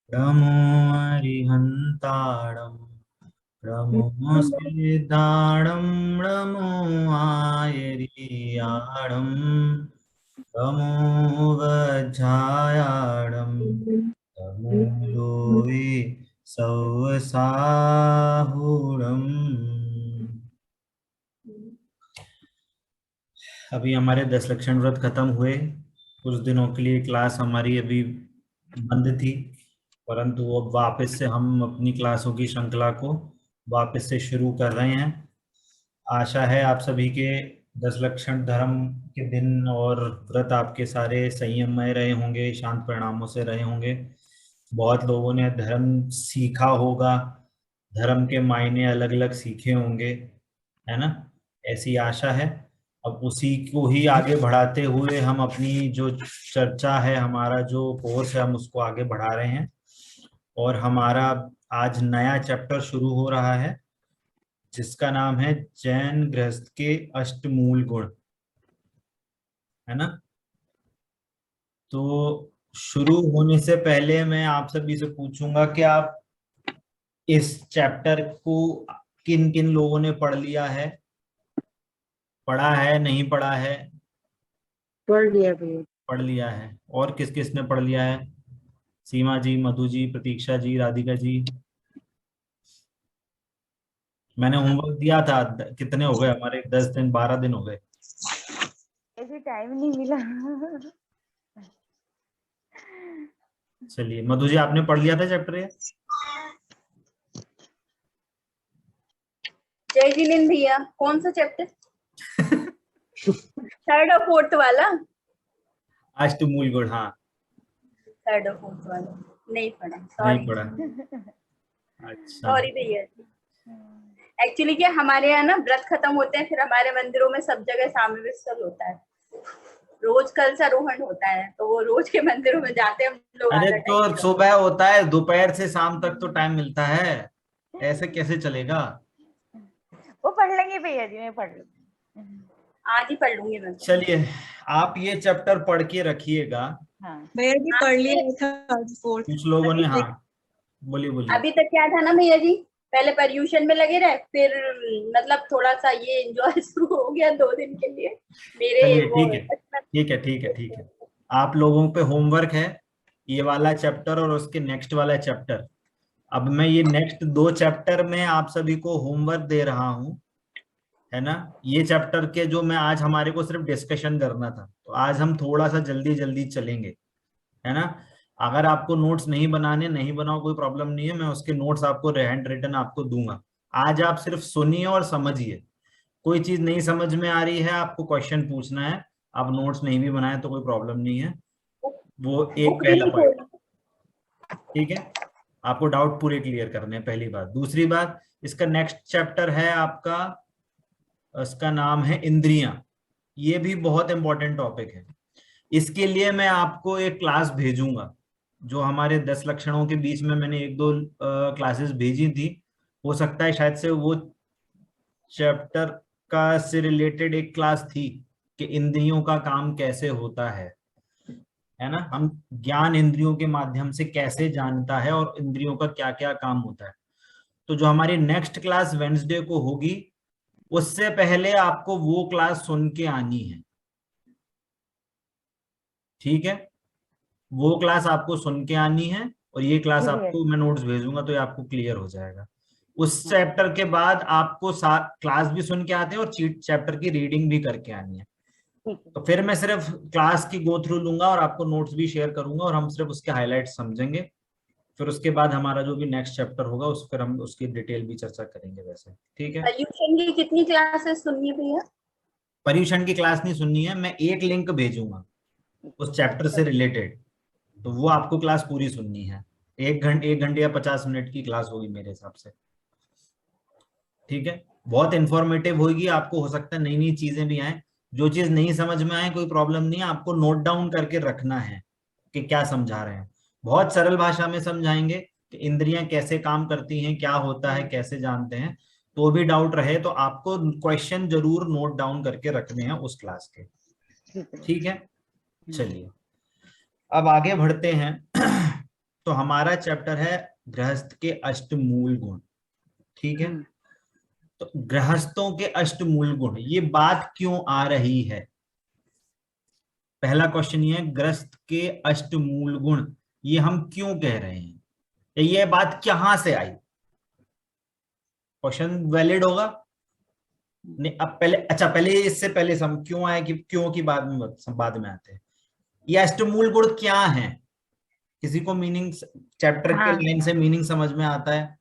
नमो अरिहन्ताणं नमो सिद्धाणं नमो आयर्याणं नमो वज्रायाणं नमो Lowe सवसाहुरम्। अभी हमारे 10 लक्षण व्रत खत्म हुए। कुछ दिनों के लिए क्लास हमारी अभी बंद थी, परंतु अब वापस से हम अपनी क्लासों की श्रृंखला को वापस से शुरू कर रहे हैं। आशा है आप सभी के 10 लक्षण धर्म के दिन और व्रत आपके सारे संयममय रहे होंगे, शांत परिणामों से रहे होंगे। बहुत लोगों ने धर्म सीखा होगा, धर्म के मायने अलग अलग सीखे होंगे, है ना। ऐसी आशा है। अब उसी को ही आगे बढ़ाते हुए हम अपनी जो चर्चा है, हमारा जो कोर्स है, हम उसको आगे बढ़ा रहे हैं। और हमारा आज नया चैप्टर शुरू हो रहा है जिसका नाम है जैन गृहस्थ के अष्टमूल गुण, है ना। तो शुरू होने से पहले मैं आप सभी से पूछूंगा कि आप इस चैप्टर को किन किन लोगों ने पढ़ लिया है, पढ़ा है, नहीं पढ़ा है? पढ़ लिया भैया। पढ़ लिया है। और किस किस ने पढ़ लिया है? सीमा जी, मधु जी, प्रतीक्षा जी, राधिका जी। मैंने होमवर्क दिया था। कितने हो गए हमारे? 10 दिन, 12 दिन हो गए। ऐसे टाइम नहीं मिला। चलिए, मधु जी आपने पढ़ लिया था चैप्टर ये? जय जिनेन्द्र भैया, कौन सा चैप्टर? थर्ड और फोर्थ वाला? अष्टमूल गुण, हाँ। थर्ड और फोर्थ वाला नहीं पढ़ा, नहीं सॉरी। पढ़ा? अच्छा। सॉरी भैया। एक्चुअली क्या, हमारे यहाँ ना व्रत खत्म होते हैं, फिर हमारे मंदिरों में सब जगह सामवेद होता है, रोज कलशारोहण होता है, तो वो रोज के मंदिरों में जाते हैं हम लोग अरे आधा तो टाइम। सुबह होता है, दोपहर से शाम तक तो टाइम मिलता है, ऐसे कैसे चलेगा? वो पढ़ लेंगे भैया जी, मैं पढ़ लूंगी। आज ही पढ़ लूंगी मैं। चलिए, आप ये चैप्टर पढ़ के रखिएगा। हाँ भैया जी पढ़ लिया था फोर्थ। कुछ लोगों ने, हाँ बोलिए बोलिए। अभी तक क्या था ना भैया जी, पहले पर्यूषण में लगे रहे, फिर मतलब थोड़ा सा ये एंजॉय शुरू हो गया 2 दिन के लिए मेरे चलिए वो। ठीक है, ठीक है, ठीक है, ठीक है। आप लोगों पे होमवर्क है ये वाला चैप्टर और उसके नेक्स्ट वाला चैप्टर। अब मैं ये नेक्स्ट 2 चैप्टर में आप सभी को होमवर्क दे रहा हूँ, है ना। ये चैप्टर के जो मैं आज, हमारे को सिर्फ डिस्कशन करना था, तो आज हम थोड़ा सा जल्दी जल्दी चलेंगे, है ना। अगर आपको नोट्स नहीं बनाने, नहीं बनाओ, कोई प्रॉब्लम नहीं है, मैं उसके नोट्स आपको हैंड रिटन आपको दूंगा। आज आप सिर्फ सुनिए और समझिए। कोई चीज नहीं समझ में आ रही है, आपको क्वेश्चन पूछना है। आप नोट्स नहीं भी बनाए तो कोई प्रॉब्लम नहीं है। वो एक बुक भी पहला नहीं पॉइंट, खोला। ठीक है। आपको डाउट पूरे क्लियर करने हैं, पहली बात। दूसरी बात, इसका नेक्स्ट चैप्टर है आपका, इसका नाम है इंद्रियां। ये भी बहुत इंपॉर्टेंट टॉपिक है। इसके लिए मैं आपको एक क्लास भेजूंगा, जो हमारे 10 लक्षणों के बीच में मैंने 1-2 क्लासेस भेजी थी। हो सकता है शायद से वो चैप्टर का से रिलेटेड एक क्लास थी कि इंद्रियों का काम कैसे होता है ना। हम ज्ञान इंद्रियों के माध्यम से कैसे जानता है और इंद्रियों का क्या क्या काम होता है। तो जो हमारी नेक्स्ट क्लास वेंसडे को होगी, उससे पहले आपको वो क्लास सुन के आनी है, ठीक है। वो क्लास आपको सुन के आनी है, और ये क्लास जी भैया। आपको मैं नोट्स भेजूंगा तो ये आपको क्लियर हो जाएगा। उस चैप्टर के बाद आपको क्लास भी सुन के आते हैं और चैप्टर की रीडिंग भी करके आनी है। ठीक है। तो फिर मैं सिर्फ क्लास की गो थ्रू लूंगा और आपको नोट्स भी शेयर करूंगा, और हम सिर्फ उसके हाईलाइट्स समझेंगे। फिर उसके बाद हमारा जो भी नेक्स्ट चैप्टर होगा उस पर हम उसकी डिटेल भी चर्चा करेंगे वैसे, ठीक है। पर्यूषण की कितनी क्लासेस सुननी है भैया? पर्यूषण की क्लास नहीं सुननी है, मैं एक लिंक भेजूंगा उस चैप्टर से रिलेटेड, तो वो आपको क्लास पूरी सुननी है। 1 घंटे या 50 मिनट की क्लास होगी मेरे हिसाब से, ठीक है। बहुत इंफॉर्मेटिव होगी, आपको हो सकता है नई नई चीजें भी आए। जो चीज नहीं समझ में आए कोई प्रॉब्लम नहीं है, आपको नोट डाउन करके रखना है कि क्या समझा रहे हैं। बहुत सरल भाषा में समझाएंगे कि इंद्रियां कैसे काम करती हैं, क्या होता है, कैसे जानते हैं। तो भी डाउट रहे तो आपको क्वेश्चन जरूर नोट डाउन करके रखने हैं उस क्लास के, ठीक है। चलिए, अब आगे बढ़ते हैं। तो हमारा चैप्टर है गृहस्थ के अष्टमूल गुण, ठीक है। तो गृहस्थों के अष्टमूल गुण, ये बात क्यों आ रही है? पहला क्वेश्चन ये है, गृहस्थ के अष्टमूल गुण ये हम क्यों कह रहे हैं, ये बात कहां से आई? क्वेश्चन वैलिड होगा नहीं? अब पहले, अच्छा पहले इससे पहले हम क्यों आए कि क्यों की बाद में आते हैं। ये अष्टमूल गुण क्या है? किसी को मीनिंग चैप्टर के लाइन से मीनिंग समझ में आता है?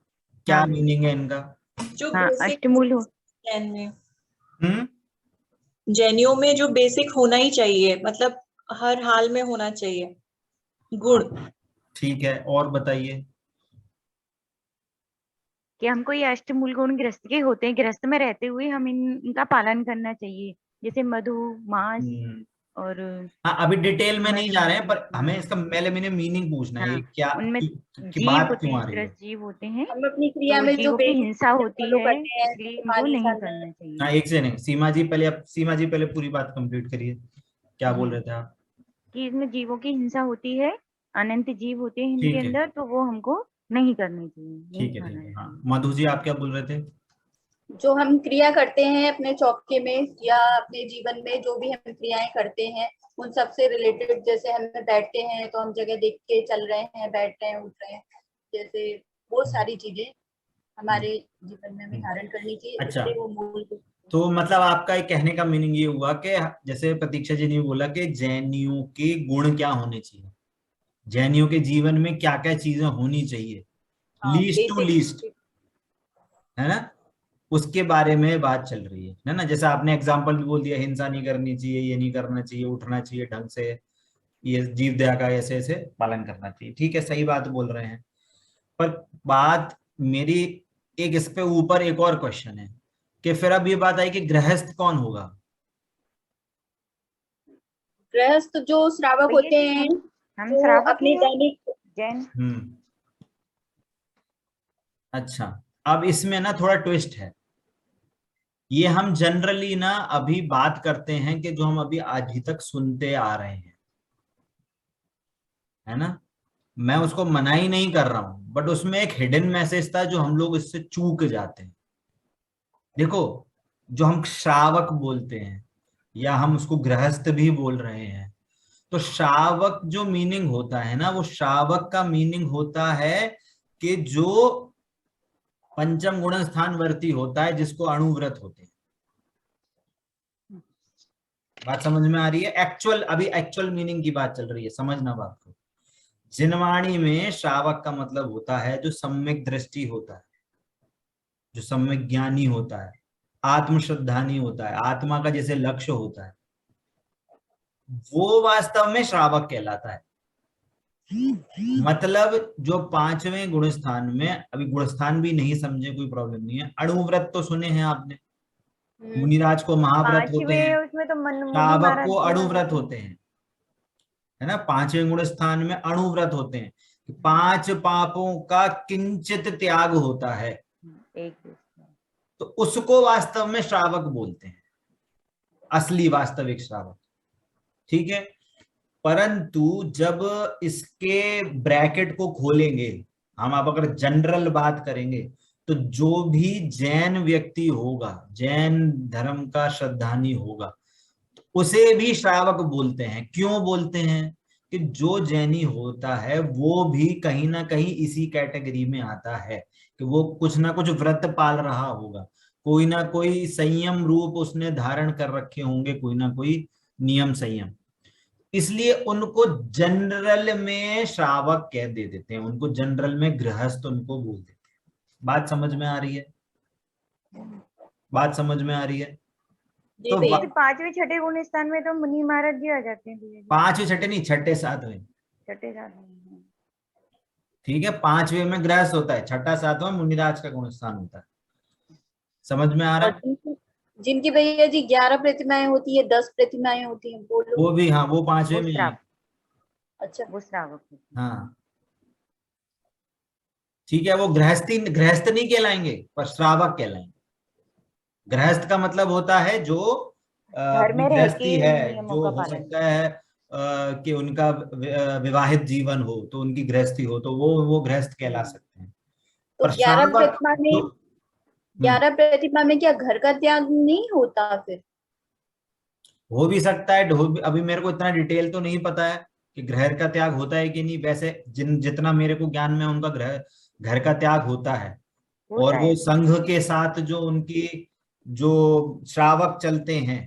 क्या मीनिंग है इनका? जो अष्टमूल हो जैन में, जैनियों में जो बेसिक होना ही चाहिए, मतलब हर हाल में होना चाहिए गुण। ठीक है, और बताइए। कि हमको ये अष्टमूल गुण गृहस्थ के होते हैं, गृहस्थ में रहते हुए हम इनका पालन करना चाहिए, जैसे मधु, मांस और हाँ, अभी डिटेल में नहीं जा रहे हैं, पर हमें इसका पहले मैंने मीनिंग पूछना है, क्या उनमें की जीव बात होते क्यों आ हैं, रही है? गृहस्थ जीव होते हैं, हम अपनी क्रिया तो में जो जीवों की हिंसा होती follow है, करते हैं, इसलिए इनको पानी नहीं सारना। करना चाहिए। हाँ, एक से नहीं, सीमा जी पहले पूरी बात कंप्लीट करिए, क्या बोल रहे थे आप? कि इसमें जीवों की हिंसा होती है, अनंत जीव होते हैं इनके ठीक है, अंदर, तो वो हमको नहीं करनी चाहिए, नहीं ठीक है, खाना ठीक है। हाँ, चाहिए। मधु जी आप क्या बोल रहे थे? जो हम क्रिया करते हैं अपने चौके में या अपने जीवन में, जो भी हम क्रियाएं करते हैं उन सब से रिलेटेड, जैसे हम बैठते हैं तो हम जगह देख के चल रहे हैं, बैठ रहे हैं, उठ रहे हैं, जैसे वो सारी चीजें हमारे जीवन में हमें धारण करनी चाहिए। अच्छा, इसलिए वो मूल। तो मतलब आपका एक कहने का मीनिंग ये हुआ कि जैसे प्रतीक्षा जी ने बोला कि जैनियों के गुण क्या होने चाहिए, जैनियों के जीवन में क्या क्या चीजें होनी चाहिए, लीस्ट टू लीस्ट, है ना, उसके बारे में बात चल रही है ना। जैसे आपने एग्जांपल भी बोल दिया, हिंसा नहीं करनी चाहिए, ये नहीं करना चाहिए, उठना चाहिए ढंग से, ये जीव दया का ऐसे ऐसे पालन करना चाहिए। ठीक है, सही बात बोल रहे हैं, पर बात मेरी एक इस पे ऊपर एक और क्वेश्चन है कि फिर अब ये बात आई कि गृहस्थ कौन होगा? गृहस्थ जो श्रावक होते हैं, हम जो श्रावक अपनी दैनिक जैन। अच्छा, अब इसमें ना थोड़ा ट्विस्ट है। ये हम जनरली ना अभी बात करते हैं कि जो हम अभी आज ही तक सुनते आ रहे हैं, है ना, मैं उसको मना ही नहीं कर रहा हूं, बट उसमें एक हिडन मैसेज था जो हम लोग इससे चूक जाते हैं। देखो, जो हम श्रावक बोलते हैं या हम उसको गृहस्थ भी बोल रहे हैं, तो श्रावक जो मीनिंग होता है ना, वो श्रावक का मीनिंग होता है कि जो पंचम गुण स्थान वर्ती होता है, जिसको अणुव्रत होते हैं। बात समझ में आ रही है? अभी एक्चुअल मीनिंग की बात चल रही है, समझना बात को। जिनवाणी में श्रावक का मतलब होता है जो सम्यक दृष्टि होता है, जो सम्यक ज्ञानी होता है, आत्मश्रद्धानी होता है, आत्मा का जैसे लक्ष्य होता है, वो वास्तव में श्रावक कहलाता है। मतलब जो पांचवें गुण स्थान में, अभी गुण स्थान भी नहीं समझे कोई प्रॉब्लम नहीं है, अणुव्रत तो सुने हैं आपने, मुनिराज को महाव्रत होते हैं, उसमें तो मुनि श्रावक महाराज को अणुव्रत होते हैं, है ना। पांचवें गुण स्थान में अणुव्रत होते हैं, 5 पापों का किंचित त्याग होता है, तो उसको वास्तव में श्रावक बोलते हैं, असली वास्तविक श्रावक। ठीक है, परंतु जब इसके ब्रैकेट को खोलेंगे हम, आप अगर जनरल बात करेंगे, तो जो भी जैन व्यक्ति होगा, जैन धर्म का श्रद्धानी होगा, उसे भी श्रावक बोलते हैं। क्यों बोलते हैं? कि जो जैनी होता है वो भी कहीं ना कहीं इसी कैटेगरी में आता है कि वो कुछ ना कुछ व्रत पाल रहा होगा, कोई ना कोई संयम रूप उसने धारण कर रखे होंगे, कोई ना कोई नियम संयम, इसलिए उनको जनरल में श्रावक कह दे देते हैं, उनको जनरल में गृहस्थ उनको बोल देते हैं। बात समझ में आ रही है? बात समझ में आ रही है? तो 5वें छठे गुण स्थान में तो मुनि महाराज जी आ जाते हैं। 5वें छठे नहीं, छठे सातवें, छठे सातवें, ठीक है। 5वें में गृहस्थ होता है, छठा सातवां मुनिराज का गुण स्थान होता है। समझ में आ रहा है? जिनकी भैया जी 11 प्रतिमाएं होती है, 10 प्रतिमाएं होती है, वो भी, हाँ, वो 5वें में है। अच्छा, वो श्रावक, हाँ, ठीक है, वो गृहस्थ नहीं कहलाएंगे, पर श्रावक कहलाएंगे। गृहस्थ का मतलब होता है जो घर में रह गृहस्थी के है, नियमों जो का हो पालन। सकता है कि उनका विवाहित जीवन हो, तो उनकी गृहस्थी हो, तो वो गृहस्थ कहला सकते हैं। तो पर 11 श्रावक प्रतिमा में 11 प्रतिमा में क्या घर का त्याग नहीं होता फिर? हो भी सकता है, अभी मेरे को इतना डिटेल तो नहीं पता है कि घर का त्याग होता है कि नहीं। वैसे जितना मेरे को ज्ञान में उनका घर का त्याग होता है। और वो संघ के साथ जो उनकी जो श्रावक चलते हैं,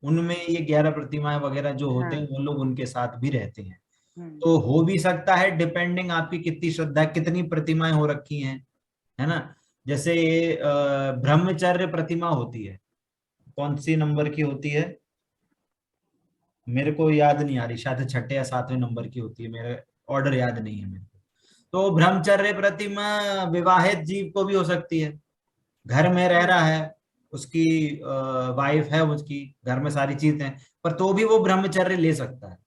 उनमें ये 11 प्रतिमाएं वगैरह जो होते हैं, वो लोग उनके साथ भी रहते हैं। तो हो भी सकता है, डिपेंडिंग आपकी कितनी श्रद्धा, कितनी प्रतिमाएं हो रखी हैं, है ना। जैसे ब्रह्मचर्य प्रतिमा होती है, कौन सी नंबर की होती है मेरे को याद नहीं आ रही, शायद 6 या 7वें नंबर की होती है, मेरे ऑर्डर याद नहीं है मेरे को। तो ब्रह्मचर्य प्रतिमा विवाहित जीव को भी हो सकती है, घर में रह रहा है, उसकी वाइफ है, उसकी घर में सारी चीजें हैं, पर तो भी वो ब्रह्मचर्य ले सकता है।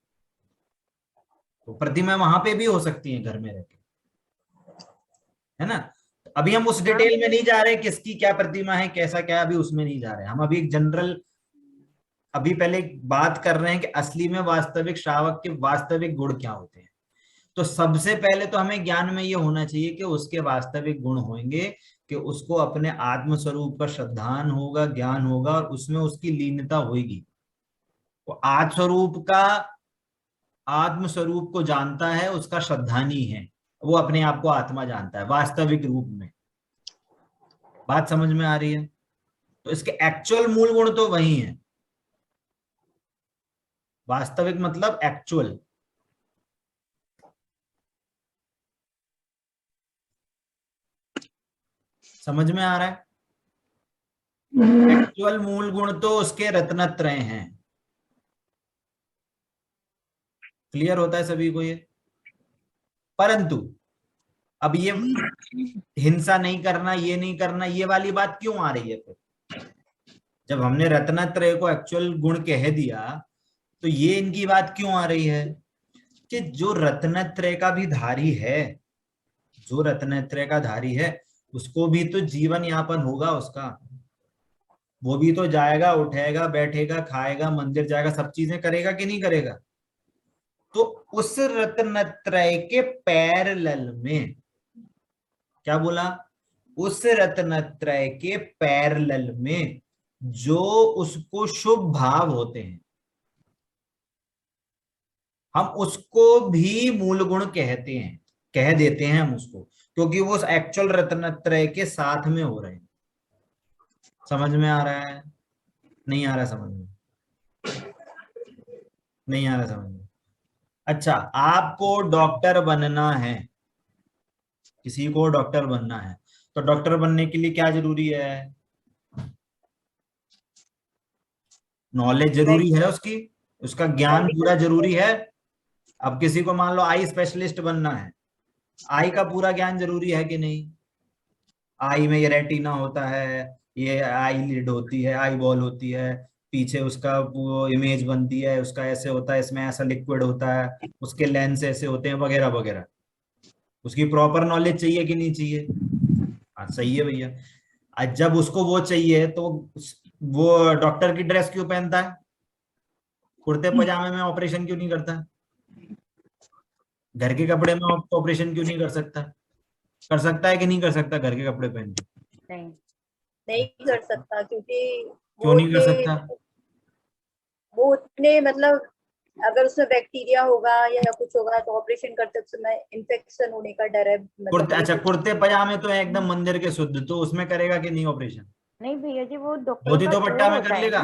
तो प्रतिमा वहां पे भी हो सकती है घर में रह के, है ना। अभी हम उस डिटेल में नहीं जा रहे किसकी क्या प्रतिमा है, कैसा क्या, अभी उसमें नहीं जा रहे हम। अभी एक जनरल, अभी पहले बात कर रहे हैं कि असली में वास्तविक श्रावक के वास्तविक गुण क्या होते हैं। तो सबसे पहले तो हमें ज्ञान में ये होना चाहिए कि उसके वास्तविक गुण होंगे, कि उसको अपने आत्म स्वरूप का श्रद्धान होगा, ज्ञान होगा, और उसमें उसकी लीनता होगी। वो आत्म स्वरूप को जानता है, उसका श्रद्धानी है, वो अपने आप को आत्मा जानता है वास्तविक रूप में। बात समझ में आ रही है? तो इसके एक्चुअल मूल गुण तो वही है। वास्तविक मतलब एक्चुअल। समझ में आ रहा है? एक्चुअल मूल गुण तो उसके रत्नत्रय हैं। क्लियर होता है सभी को ये? परंतु अब ये हिंसा नहीं करना, ये नहीं करना, ये वाली बात क्यों आ रही है फिर? जब हमने रत्नत्रय को एक्चुअल गुण कह दिया, तो ये इनकी बात क्यों आ रही है कि जो रत्नत्रय का भी धारी है, जो रत्नत्रय का धारी है, उसको भी तो जीवन यापन होगा उसका। वो भी तो जाएगा, उठेगा, बैठेगा, खाएगा, मंदिर जाएगा, सब चीजें करेगा कि नहीं करेगा। तो उस रत्नत्रय के पैरेलल में, क्या बोला, उस रत्नत्रय के पैरेलल में जो उसको शुभ भाव होते हैं, हम उसको भी मूल गुण कहते हैं, कह देते हैं हम उसको, क्योंकि वो एक्चुअल रत्नत्रय के साथ में हो रहे हैं। समझ में आ रहा है? नहीं आ रहा समझ में? नहीं आ रहा समझ में? अच्छा, आपको डॉक्टर बनना है, किसी को डॉक्टर बनना है, तो डॉक्टर बनने के लिए क्या जरूरी है? नॉलेज जरूरी है उसकी, उसका ज्ञान पूरा जरूरी है। अब किसी को मान लो आई स्पेशलिस्ट बनना है, आई का पूरा ज्ञान जरूरी है कि नहीं? आई में ये रेटिना होता है, ये आई लिड होती है, आई बॉल होती है, पीछे उसका वो इमेज बनती है, उसका ऐसे होता है, इसमें ऐसा लिक्विड होता है, उसके लेंस ऐसे होते हैं, वगैरह वगैरह। उसकी प्रॉपर नॉलेज चाहिए कि नहीं चाहिए? हाँ, सही है भैया। आज जब उसको वो चाहिए, तो वो डॉक्टर की ड्रेस क्यों पहनता है? कुर्ते पजामे में ऑपरेशन क्यों नहीं करता? घर के कपड़े में ऑपरेशन क्यों नहीं कर सकता? कर सकता है कि नहीं कर सकता घर के कपड़े पहन के? नहीं कर सकता, क्योंकि क्यों नहीं कर सकता? वो उतने मतलब अगर उसमें बैक्टीरिया होगा या कुछ होगा तो ऑपरेशन करते समय इन्फेक्शन होने का डर है। मतलब अच्छा, कुर्ते पजामे तो है एकदम मंदिर के शुद्ध, तो उसमें करेगा कि नहीं ऑपरेशन? नहीं भैया जी, वो धोती दुपट्टा में कर लेगा,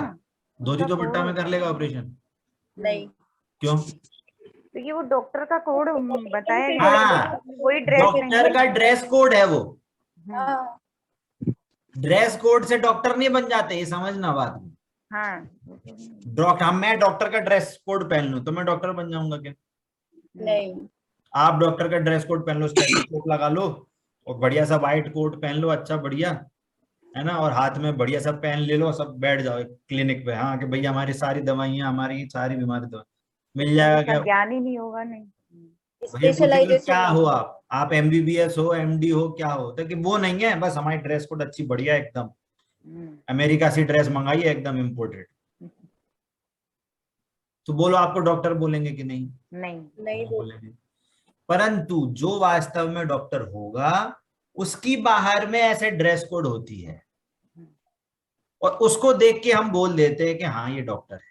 धोती दुपट्टा में कर लेगा ऑपरेशन? नहीं। क्यों? तो ये वो डॉक्टर का कोड बताया गया। हाँ, वही ड्रेस डॉक्टर का ड्रेस कोड है वो। हाँ। ड्रेस कोड से डॉक्टर नहीं बन जाते, ये समझना बात। हाँ, डॉक्टर, मैं डॉक्टर का ड्रेस कोड पहन लूं तो मैं डॉक्टर बन जाऊंगा क्या? नहीं। आप डॉक्टर का ड्रेस कोड पहन लो, स्टेथोस्कोप लगा लो, और बढ़िया सा व्हाइट कोट पहन लो, अच्छा बढ़िया, है ना, और हाथ में बढ़िया सा पेन ले लो, सब बैठ जाओ क्लिनिक पे, हाँ कि भैया हमारी सारी दवाइयाँ, हमारी सारी बीमारी दवा मिल जाएगा क्या? ज्ञान ही नहीं होगा। नहीं, स्पेशलाइजेशन क्या हो आप MBBS हो, MD हो, क्या हो, तो कि वो नहीं है, बस हमारी ड्रेस कोड अच्छी बढ़िया एकदम, अमेरिका से ड्रेस मंगाई है एकदम इम्पोर्टेड। तो बोलो आपको डॉक्टर बोलेंगे कि नहीं? नहीं बोलेंगे। परंतु जो वास्तव में डॉक्टर होगा उसकी बाहर में ऐसे ड्रेस कोड होती है और उसको देख के हम बोल देते हैं कि हाँ ये डॉक्टर है।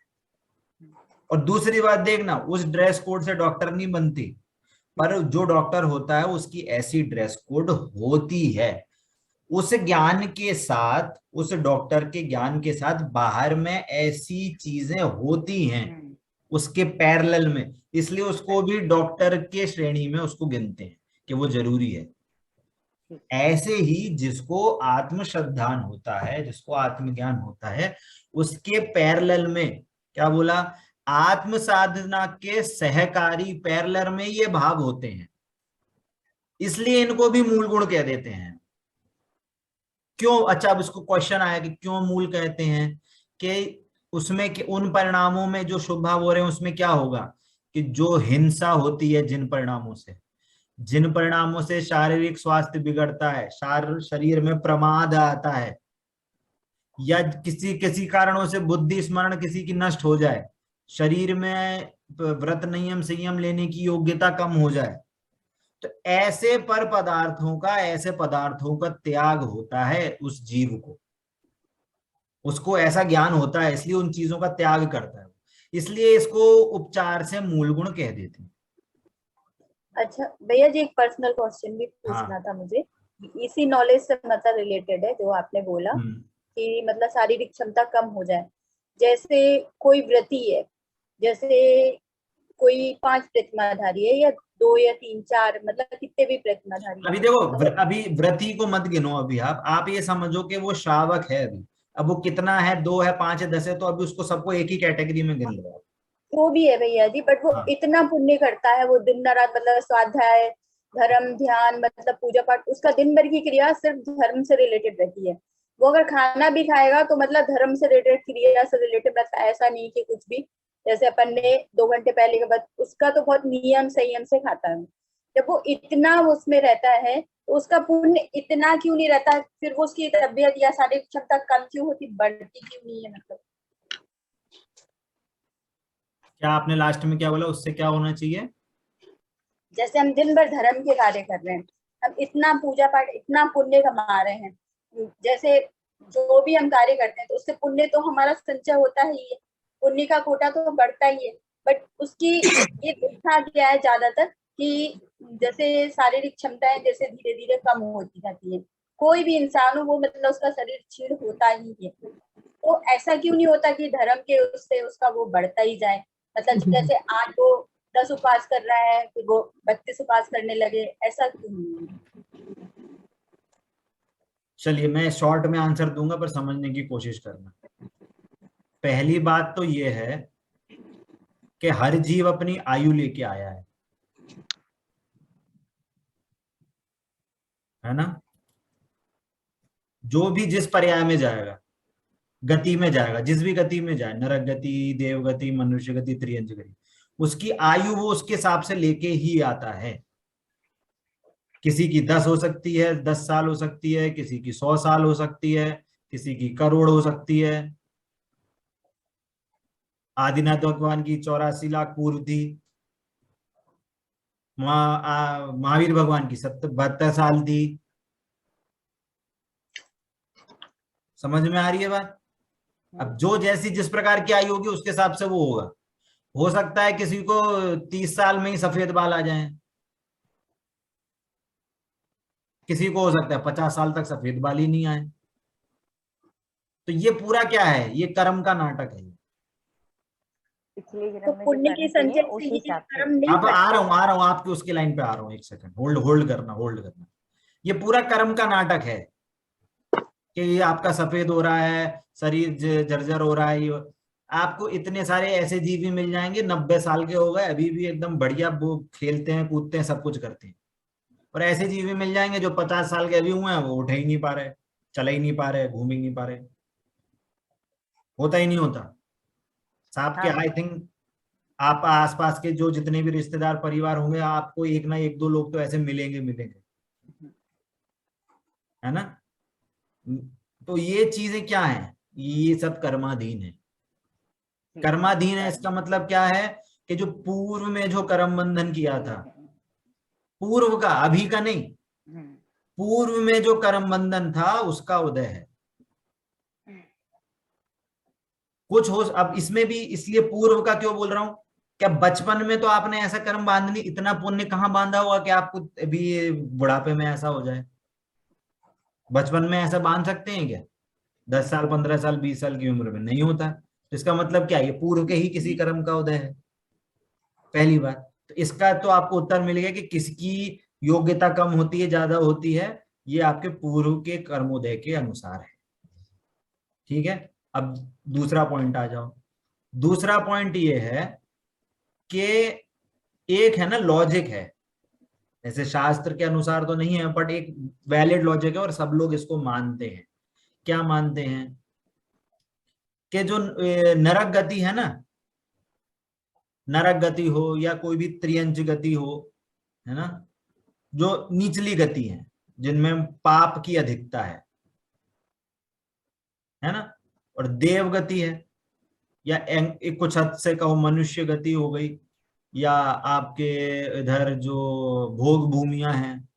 और दूसरी बात देखना, उस ड्रेस कोड से डॉक्टर नहीं बनती, पर जो डॉक्टर होता है उसकी ऐसी ड्रेस कोड होती है। उस ज्ञान के साथ, उस डॉक्टर के ज्ञान के साथ बाहर में ऐसी चीजें होती हैं उसके पैरेलल में, इसलिए उसको भी डॉक्टर के श्रेणी में उसको गिनते हैं कि वो जरूरी है। ऐसे ही जिसको आत्म श्रद्धान होता है, जिसको आत्मज्ञान होता है, उसके पैरेलल में क्या बोला, आत्म साधना के सहकारी पैरेलल में ये भाव होते हैं, इसलिए इनको भी मूल गुण कह देते हैं। क्यों? अच्छा, अब इसको क्वेश्चन आया कि क्यों मूल कहते हैं, कि उसमें कि उन परिणामों में जो शुभ भाव हो रहे हैं उसमें क्या होगा कि जो हिंसा होती है, जिन परिणामों से शारीरिक स्वास्थ्य बिगड़ता है, शरीर में प्रमाद आता है, या किसी किसी कारणों से बुद्धि स्मरण किसी की नष्ट हो जाए, शरीर में व्रत नियम संयम लेने की योग्यता कम हो जाए, तो ऐसे पदार्थों का त्याग होता है उस जीव को। उसको ऐसा ज्ञान होता है इसलिए उन चीजों का त्याग करता है, इसलिए इसको उपचार से मूल गुण कह देते हैं। अच्छा भैया जी, एक पर्सनल क्वेश्चन भी पूछना था मुझे, इसी नॉलेज से मतलब रिलेटेड है जो आपने बोला कि मतलब शारीरिक क्षमता कम हो जाए। जैसे कोई व्रती है, जैसे कोई 5 प्रतिमाधारी है या 2 या 3 4, मतलब कितने भी प्रतिमाधारी। अभी देखो, अभी व्रती को मत गिनो, अभी आप ये समझो कि वो श्रावक है अभी। अब वो कितना है, 2 है, 5 है, 10 है, तो अभी उसको सबको एक ही कैटेगरी में गिन लो। वो भी है भैया जी, बट वो इतना पुण्य करता है, वो दिन रात मतलब स्वाध्याय, धर्म, ध्यान, मतलब पूजा पाठ, उसका दिन भर की क्रिया सिर्फ धर्म से रिलेटेड रहती है। वो अगर खाना भी खाएगा तो मतलब धर्म से रिलेटेड, क्रिया से रिलेटेड रहता है, ऐसा नहीं कि कुछ भी जैसे अपन ने 2 घंटे पहले के बाद, उसका तो बहुत नियम संयम से खाता है। जब वो इतना उसमें रहता है तो उसका पुण्य इतना क्यों नहीं रहता, फिर वो उसकी तबियत या शारीरिक क्षमता कम क्यों होती, बढ़ती क्यों नहीं है? मतलब क्या आपने लास्ट में क्या बोला, उससे क्या होना चाहिए? जैसे हम दिन भर धर्म के कार्य कर रहे हैं, हम इतना पूजा पाठ, इतना पुण्य कमा रहे हैं, जैसे जो भी हम कार्य करते हैं तो उससे पुण्य तो हमारा संचय होता ही है, पुण्य का कोटा तो बढ़ता ही है। बट उसकी ये देखा गया है ज्यादातर कि जैसे शारीरिक क्षमताएं जैसे धीरे धीरे कम होती जाती है, कोई भी इंसान हो वो मतलब उसका शरीर क्षीण होता ही है। तो ऐसा क्यों नहीं होता कि धर्म के उससे उसका वो बढ़ता ही जाए? मतलब जैसे आज वो 10 उपवास कर रहा है फिर वो 32 उपवास करने लगे, ऐसा क्यों नहीं? चलिए मैं शॉर्ट में आंसर दूंगा पर समझने की कोशिश करना। पहली बात तो ये है कि हर जीव अपनी आयु लेके आया है ना। जो भी जिस पर्याय में जाएगा, गति में जाएगा, जिस भी गति में जाए, नरक गति, देव गति, मनुष्य गति, त्रियंज गति, उसकी आयु वो उसके हिसाब से लेके ही आता है। किसी की 10 हो सकती है, 10 साल हो सकती है, किसी की 100 साल हो सकती है, किसी की करोड़ हो सकती है। आदिनाथ भगवान की 84 लाख पूर्व थी, महावीर भगवान की 72 साल थी। समझ में आ रही है बात? अब जो जैसी जिस प्रकार की आयु होगी उसके हिसाब से वो होगा। हो सकता है किसी को 30 साल में ही सफेद बाल आ जाएं, किसी को हो सकता है 50 साल तक सफेद बाल ही नहीं आए। तो ये पूरा क्या है, ये कर्म का नाटक है। पिछले तो पुण्य की संचय से ये कर्म नहीं अब आ रहा हूँ आपके उसके लाइन पे आ रहा हूँ, एक सेकंड होल्ड करना। ये पूरा कर्म का नाटक है कि ये आपका सफेद हो रहा है, शरीर जर्जर हो रहा है। आपको इतने सारे ऐसे जीवी मिल जाएंगे 90 साल के हो गए अभी भी एकदम बढ़िया, वो खेलते हैं, कूदते हैं, सब कुछ करते हैं। और ऐसे जीवी मिल जाएंगे जो 50 साल के अभी हुए हैं, वो उठ ही नहीं पा रहे, चल ही नहीं पा रहे, घूम ही नहीं पा रहे, होता ही नहीं होता। साहब के आई थिंक आप आसपास के जो जितने भी रिश्तेदार परिवार होंगे, आपको एक ना एक दो लोग तो ऐसे मिलेंगे, है ना। तो ये चीजें क्या है, ये सब कर्माधीन है। कर्माधीन है इसका मतलब क्या है कि जो पूर्व में जो कर्म बंधन किया था, पूर्व का, अभी का नहीं, पूर्व में जो कर्म बंधन था उसका उदय है। कुछ हो, अब इसमें भी इसलिए पूर्व का क्यों बोल रहा हूं, क्या बचपन में तो आपने ऐसा कर्म बांध नहीं, इतना पुण्य कहां बांधा हुआ कि आपको अभी बुढ़ापे में ऐसा हो जाए? बचपन में ऐसा बांध सकते हैं क्या? 10 साल 15 साल 20 साल की उम्र में नहीं होता। तो इसका मतलब क्या, ये पूर्व के ही किसी कर्म का उदय है, पहली बात। तो इसका तो आपको उत्तर मिलेगा कि किसकी योग्यता कम होती है ज्यादा होती है, ये आपके पूर्व के कर्मोदय के अनुसार है। ठीक है, अब दूसरा पॉइंट आ जाओ। दूसरा पॉइंट ये है कि एक है ना लॉजिक है, ऐसे शास्त्र के अनुसार तो नहीं है बट एक वैलिड लॉजिक है और सब लोग इसको मानते हैं। क्या मानते हैं कि जो नरक गति है ना, नरक गति हो या कोई भी त्रियंच गति हो, है ना, जो निचली गति है जिनमें पाप की अधिकता है ना, और देव गति है, या एक कुछ हद से कहो मनुष्य गति हो गई, या आपके इधर जो भोग भूमियां हैं,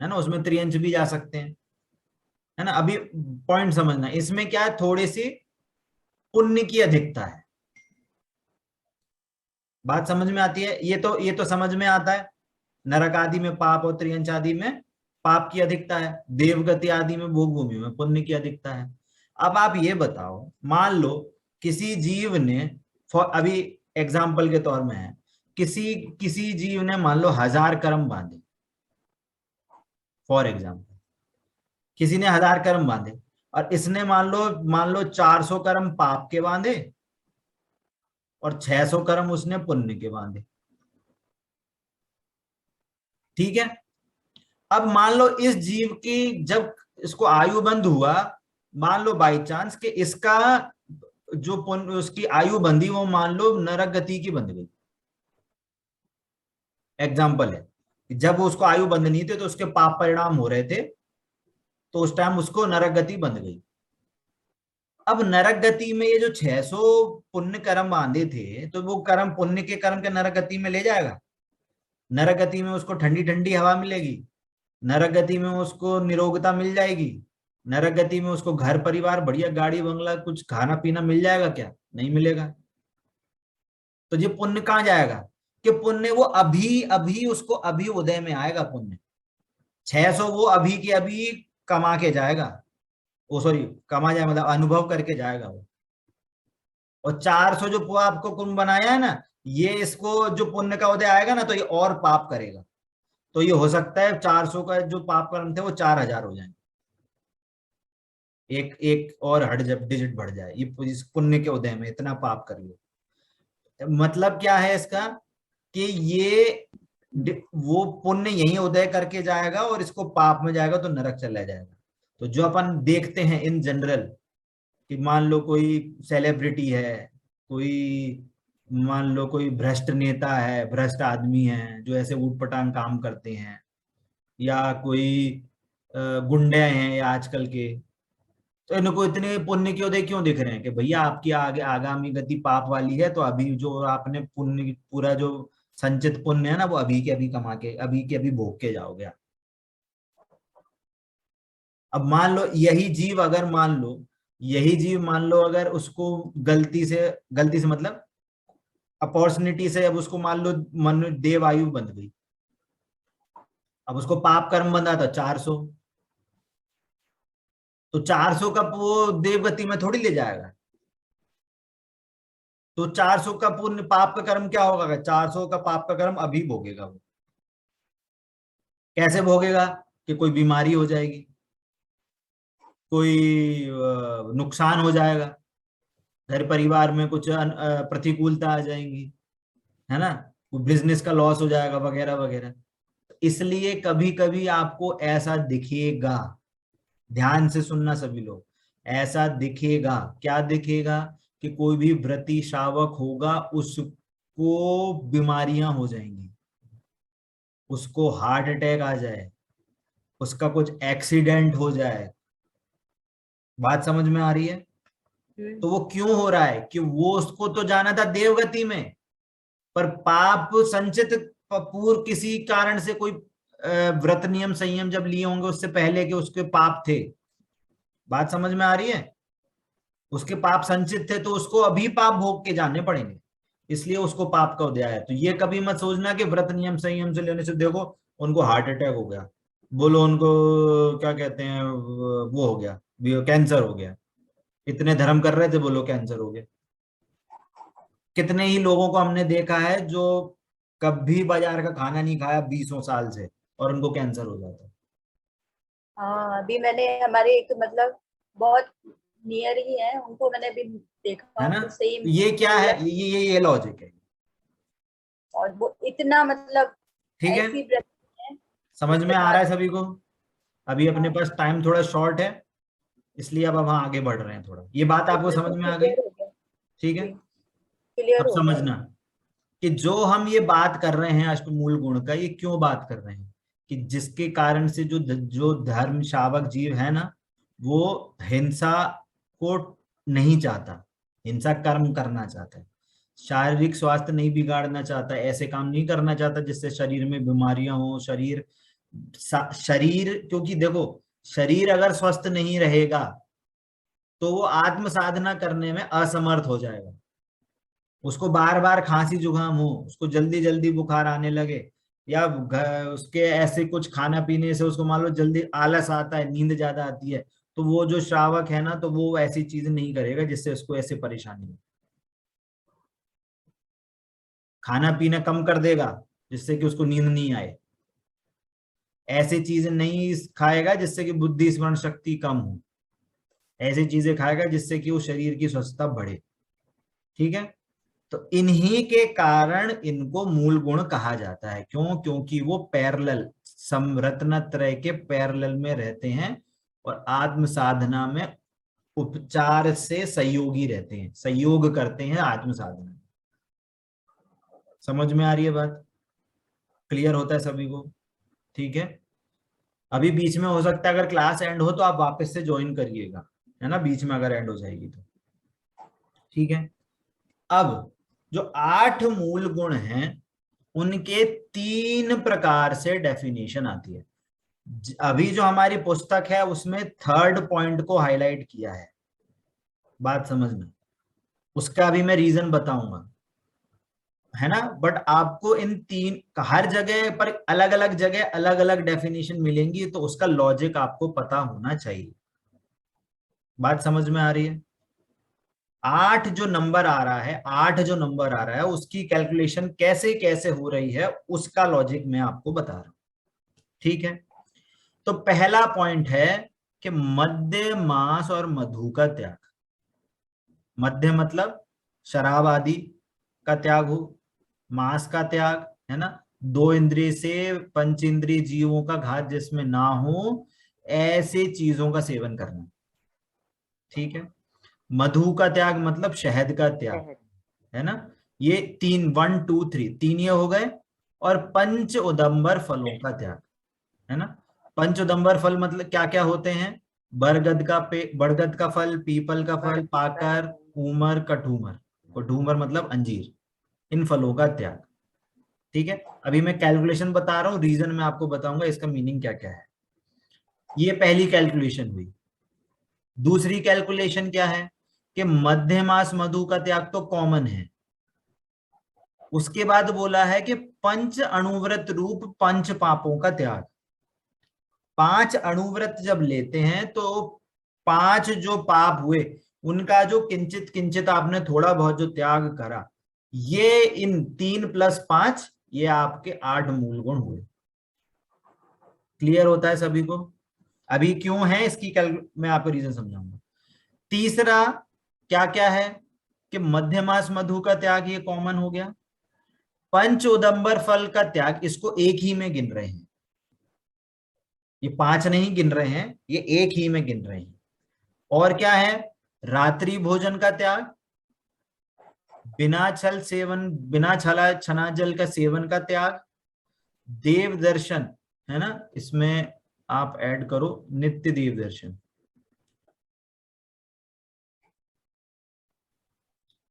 है ना, उसमें त्रियंच भी जा सकते हैं, है ना। अभी पॉइंट समझना, इसमें क्या है, थोड़ी सी पुण्य की अधिकता है। बात समझ में आती है? ये तो समझ में आता है, नरक आदि में पाप और त्रियंच आदि में पाप की अधिकता है, देवगति आदि में भोग भूमि में पुण्य की अधिकता है। अब आप ये बताओ, मान लो किसी जीव ने, अभी एग्जाम्पल के तौर में है, किसी जीव ने मान लो 1000 कर्म बांधे, फॉर एग्जाम्पल किसी ने 1000 कर्म बांधे, और इसने मान लो 400 कर्म पाप के बांधे और 600 कर्म उसने पुण्य के बांधे। ठीक है, अब मान लो इस जीव की जब इसको आयु बंध हुआ, मान लो बाई चांस कि इसका जो पुण्य उसकी आयु बंधी वो मान लो नरक गति की बंध गई, एग्जाम्पल है, जब उसको आयु बंधनी थी तो उसके पाप परिणाम हो रहे थे, तो उस टाइम उसको नरक गति बंध गई। अब नरक गति में ये जो 600 पुण्य कर्म बांधे थे, तो वो कर्म पुण्य के कर्म के नरक गति में ले जाएगा? नरक गति में उसको ठंडी ठंडी हवा मिलेगी, नरक गति में उसको निरोगता मिल जाएगी, नरक गति में उसको घर परिवार बढ़िया गाड़ी बंगला कुछ खाना पीना मिल जाएगा क्या? नहीं मिलेगा। तो ये पुण्य कहां जाएगा कि पुण्य वो अभी उसको अभी उदय में आएगा पुण्य, 600 वो अभी के अभी कमा के जाएगा, वो सॉरी कमा जाए मतलब अनुभव करके जाएगा वो, और 400 जो आपको कुंभ बनाया है ना, ये इसको जो पुण्य का उदय आएगा ना तो ये और पाप करेगा, तो ये हो सकता है 400 का जो पाप कर्म थे वो 4000 हो जाए, एक और हट जब डिजिट बढ़ जाए, ये इस पुण्य के उदय में इतना पाप कर लिया। मतलब क्या है इसका कि ये वो पुण्य यही उदय करके जाएगा और इसको पाप में जाएगा तो नरक चला जाएगा। तो जो अपन देखते हैं इन जनरल कि मान लो कोई सेलिब्रिटी है, कोई मान लो कोई भ्रष्ट नेता है, भ्रष्ट आदमी है जो ऐसे ऊटपटांग काम करते हैं, या कोई गुंडे हैं या आजकल के, तो इनको इतने पुण्य के उदय क्यों दिख रहे हैं कि भैया आपकी आगे आगामी गति पाप वाली है, तो अभी जो आपने पुण्य पूरा जो संचित पुण्य है ना वो अभी के अभी कमा के अभी के अभी भोग के जाओगे आप। अब मान लो यही जीव अगर उसको गलती से मतलब अपॉर्चुनिटी से अब उसको मान लो मनु देव आयु बंध गई, अब उसको पाप कर्म बंधा था 400, तो 400 का वो देवगति में थोड़ी ले जाएगा, तो 400 का पुण्य पाप का कर्म क्या होगा, 400 का पाप का कर्म अभी भोगेगा वो। कैसे भोगेगा कि कोई बीमारी हो जाएगी, कोई नुकसान हो जाएगा, घर परिवार में कुछ प्रतिकूलता आ जाएंगी, है ना, बिजनेस का लॉस हो जाएगा वगैरह वगैरह। इसलिए कभी कभी आपको ऐसा दिखेगा, ध्यान से सुनना सभी लोग, ऐसा दिखेगा, क्या दिखेगा कि कोई भी व्रती शावक होगा उसको बीमारियां हो जाएंगी, उसको हार्ट अटैक आ जाए, उसका कुछ एक्सीडेंट हो जाए। बात समझ में आ रही है? तो वो क्यों हो रहा है कि वो उसको तो जाना था देवगति में, पर पाप संचित पूर्व किसी कारण से कोई व्रत नियम संयम जब लिए होंगे उससे पहले के उसके पाप थे। बात समझ में आ रही है? उसके पाप संचित थे तो उसको अभी पाप भोग के जाने पड़ेंगे, इसलिए उसको पाप का उदय है। तो ये कभी मत सोचना कि व्रत नियम संयम से लेने से देखो उनको हार्ट अटैक हो गया, बोलो उनको क्या कहते हैं वो हो गया, कैंसर हो गया, इतने धर्म कर रहे थे बोलो कैंसर हो गया। कितने ही लोगों को हमने देखा है जो कभी बाजार का खाना नहीं खाया 20 साल से और उनको कैंसर हो जाता है। हाँ, अभी मैंने हमारे एक मतलब बहुत नियर ही है, उनको मैंने भी देखा है ना? तो सेम। ये क्या है, ये लॉजिक है। और वो इतना मतलब ठीक है, ऐसी व्रत है, समझ में आ रहा है सभी को? अभी अपने हाँ, पास टाइम थोड़ा शॉर्ट है, इसलिए अब हम आगे बढ़ रहे हैं थोड़ा। ये बात आपको समझ में आ गई? क्लियर हो गया। ठीक है, क्लियर अब हो गया। समझना कि जो हम ये बात कर रहे हैं अष्टमूल गुण का, ये क्यों बात कर रहे हैं कि जिसके कारण से जो धर्म शावक जीव है ना, वो हिंसा को नहीं चाहता, हिंसा कर्म करना चाहता है, शारीरिक स्वास्थ्य नहीं बिगाड़ना चाहता, ऐसे काम नहीं करना चाहता जिससे शरीर में बीमारियां हो। शरीर क्योंकि देखो, शरीर अगर स्वस्थ नहीं रहेगा तो वो आत्म साधना करने में असमर्थ हो जाएगा। उसको बार बार खांसी जुकाम हो, उसको जल्दी जल्दी बुखार आने लगे, या उसके ऐसे कुछ खाना पीने से उसको मान लो जल्दी आलस आता है, नींद ज्यादा आती है, तो वो जो श्रावक है ना, तो वो ऐसी चीज नहीं करेगा जिससे उसको ऐसे परेशानी हो। खाना पीना कम कर देगा जिससे कि उसको नींद नहीं आए, ऐसी चीजें नहीं खाएगा जिससे कि बुद्धि स्मरण शक्ति कम हो, ऐसी चीजें खाएगा जिससे कि वो शरीर की स्वस्थता बढ़े। ठीक है, तो इन्हीं के कारण इनको मूल गुण कहा जाता है। क्यों? क्योंकि वो पैरेलल समरत्नत्रय के पैरेलल में रहते हैं और आत्म साधना में उपचार से सहयोगी रहते हैं, सहयोग करते हैं आत्म साधना। समझ में आ रही है बात? क्लियर होता है सभी को? ठीक है, अभी बीच में हो सकता है अगर क्लास एंड हो तो आप वापस से ज्वाइन करिएगा, है ना, बीच में अगर एंड हो जाएगी तो। ठीक है, अब जो 8 मूल गुण हैं उनके 3 प्रकार से डेफिनेशन आती है। अभी जो हमारी पुस्तक है उसमें 3rd पॉइंट को हाईलाइट किया है, बात समझना, उसका भी मैं रीजन बताऊंगा, है ना। बट आपको इन 3 हर जगह पर अलग अलग जगह अलग अलग डेफिनेशन मिलेंगी, तो उसका लॉजिक आपको पता होना चाहिए। बात समझ में आ रही है? 8 जो नंबर आ रहा है, 8 जो नंबर आ रहा है उसकी कैलकुलेशन कैसे कैसे हो रही है उसका लॉजिक मैं आपको बता रहा हूं। ठीक है, तो पहला पॉइंट है कि मद्य मांस और मधु का त्याग। मद्य मतलब शराब आदि का त्याग हो, मांस का त्याग, है ना, 2 इंद्रिय से 5 इंद्रिय जीवों का घात जिसमें ना हो ऐसे चीजों का सेवन करना। ठीक है, मधु का त्याग मतलब शहद का त्याग, है ना। ये 3 1 2 3 3 ये हो गए। और पंच उदंबर फलों का त्याग, है ना। पंच उदंबर फल मतलब क्या क्या होते हैं? बरगद का फल, पीपल का फल, पाकर, ऊमर, कठूमर। कठूमर मतलब अंजीर, इन फलों का त्याग। ठीक है, अभी मैं कैलकुलेशन बता रहा हूँ, रीजन मैं आपको बताऊंगा इसका मीनिंग क्या क्या है। ये पहली कैलकुलेशन हुई। दूसरी कैलकुलेशन क्या है कि मध्य मास मधु का त्याग तो कॉमन है। उसके बाद बोला है कि पंच अणुव्रत रूप पंच पापों का त्याग। 5 अणुव्रत जब लेते हैं तो 5 जो पाप हुए उनका जो किंचित किंचित आपने थोड़ा बहुत जो त्याग करा, ये इन 3 + 5 ये आपके 8 मूल गुण हुए। क्लियर होता है सभी को? अभी क्यों है इसकी मैं आपको रीजन समझाऊंगा। तीसरा क्या क्या है कि मध्यमास मधु का त्याग ये कॉमन हो गया। पंच उदंबर फल का त्याग इसको एक ही में गिन रहे हैं, ये 5 नहीं गिन रहे हैं, ये एक ही में गिन रहे हैं। और क्या है? रात्रि भोजन का त्याग, बिना छला जल का सेवन का त्याग, देव दर्शन, है ना, इसमें आप ऐड करो नित्य देव दर्शन,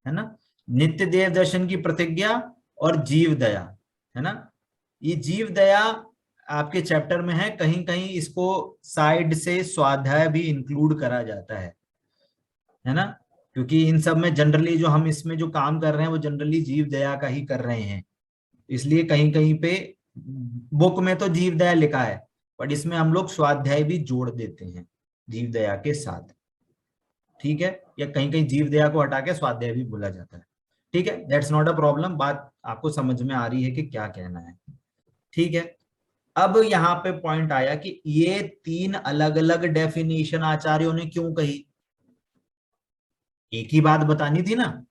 है ना, नित्य देव दर्शन की प्रतिज्ञा और जीव दया, है ना। ये जीव दया आपके चैप्टर में है, कहीं कहीं इसको साइड से स्वाध्याय भी इंक्लूड करा जाता है ना, क्योंकि इन सब में जनरली जो हम इसमें जो काम कर रहे हैं वो जनरली जीव दया का ही कर रहे हैं, इसलिए कहीं कहीं पे बुक में तो जीव दया लिखा है, बट इसमें हम लोग स्वाध्याय भी जोड़ देते हैं जीव दया के साथ, ठीक है, या कहीं कहीं जीव दया को हटा के स्वाध्याय भी बोला जाता है, ठीक है, दैट्स नॉट अ प्रॉब्लम, बात आपको समझ में आ रही है कि क्या कहना है, ठीक है। अब यहाँ पे पॉइंट आया कि ये 3 अलग अलग डेफिनेशन आचार्यों ने क्यों कही, एक ही बात बतानी थी ना,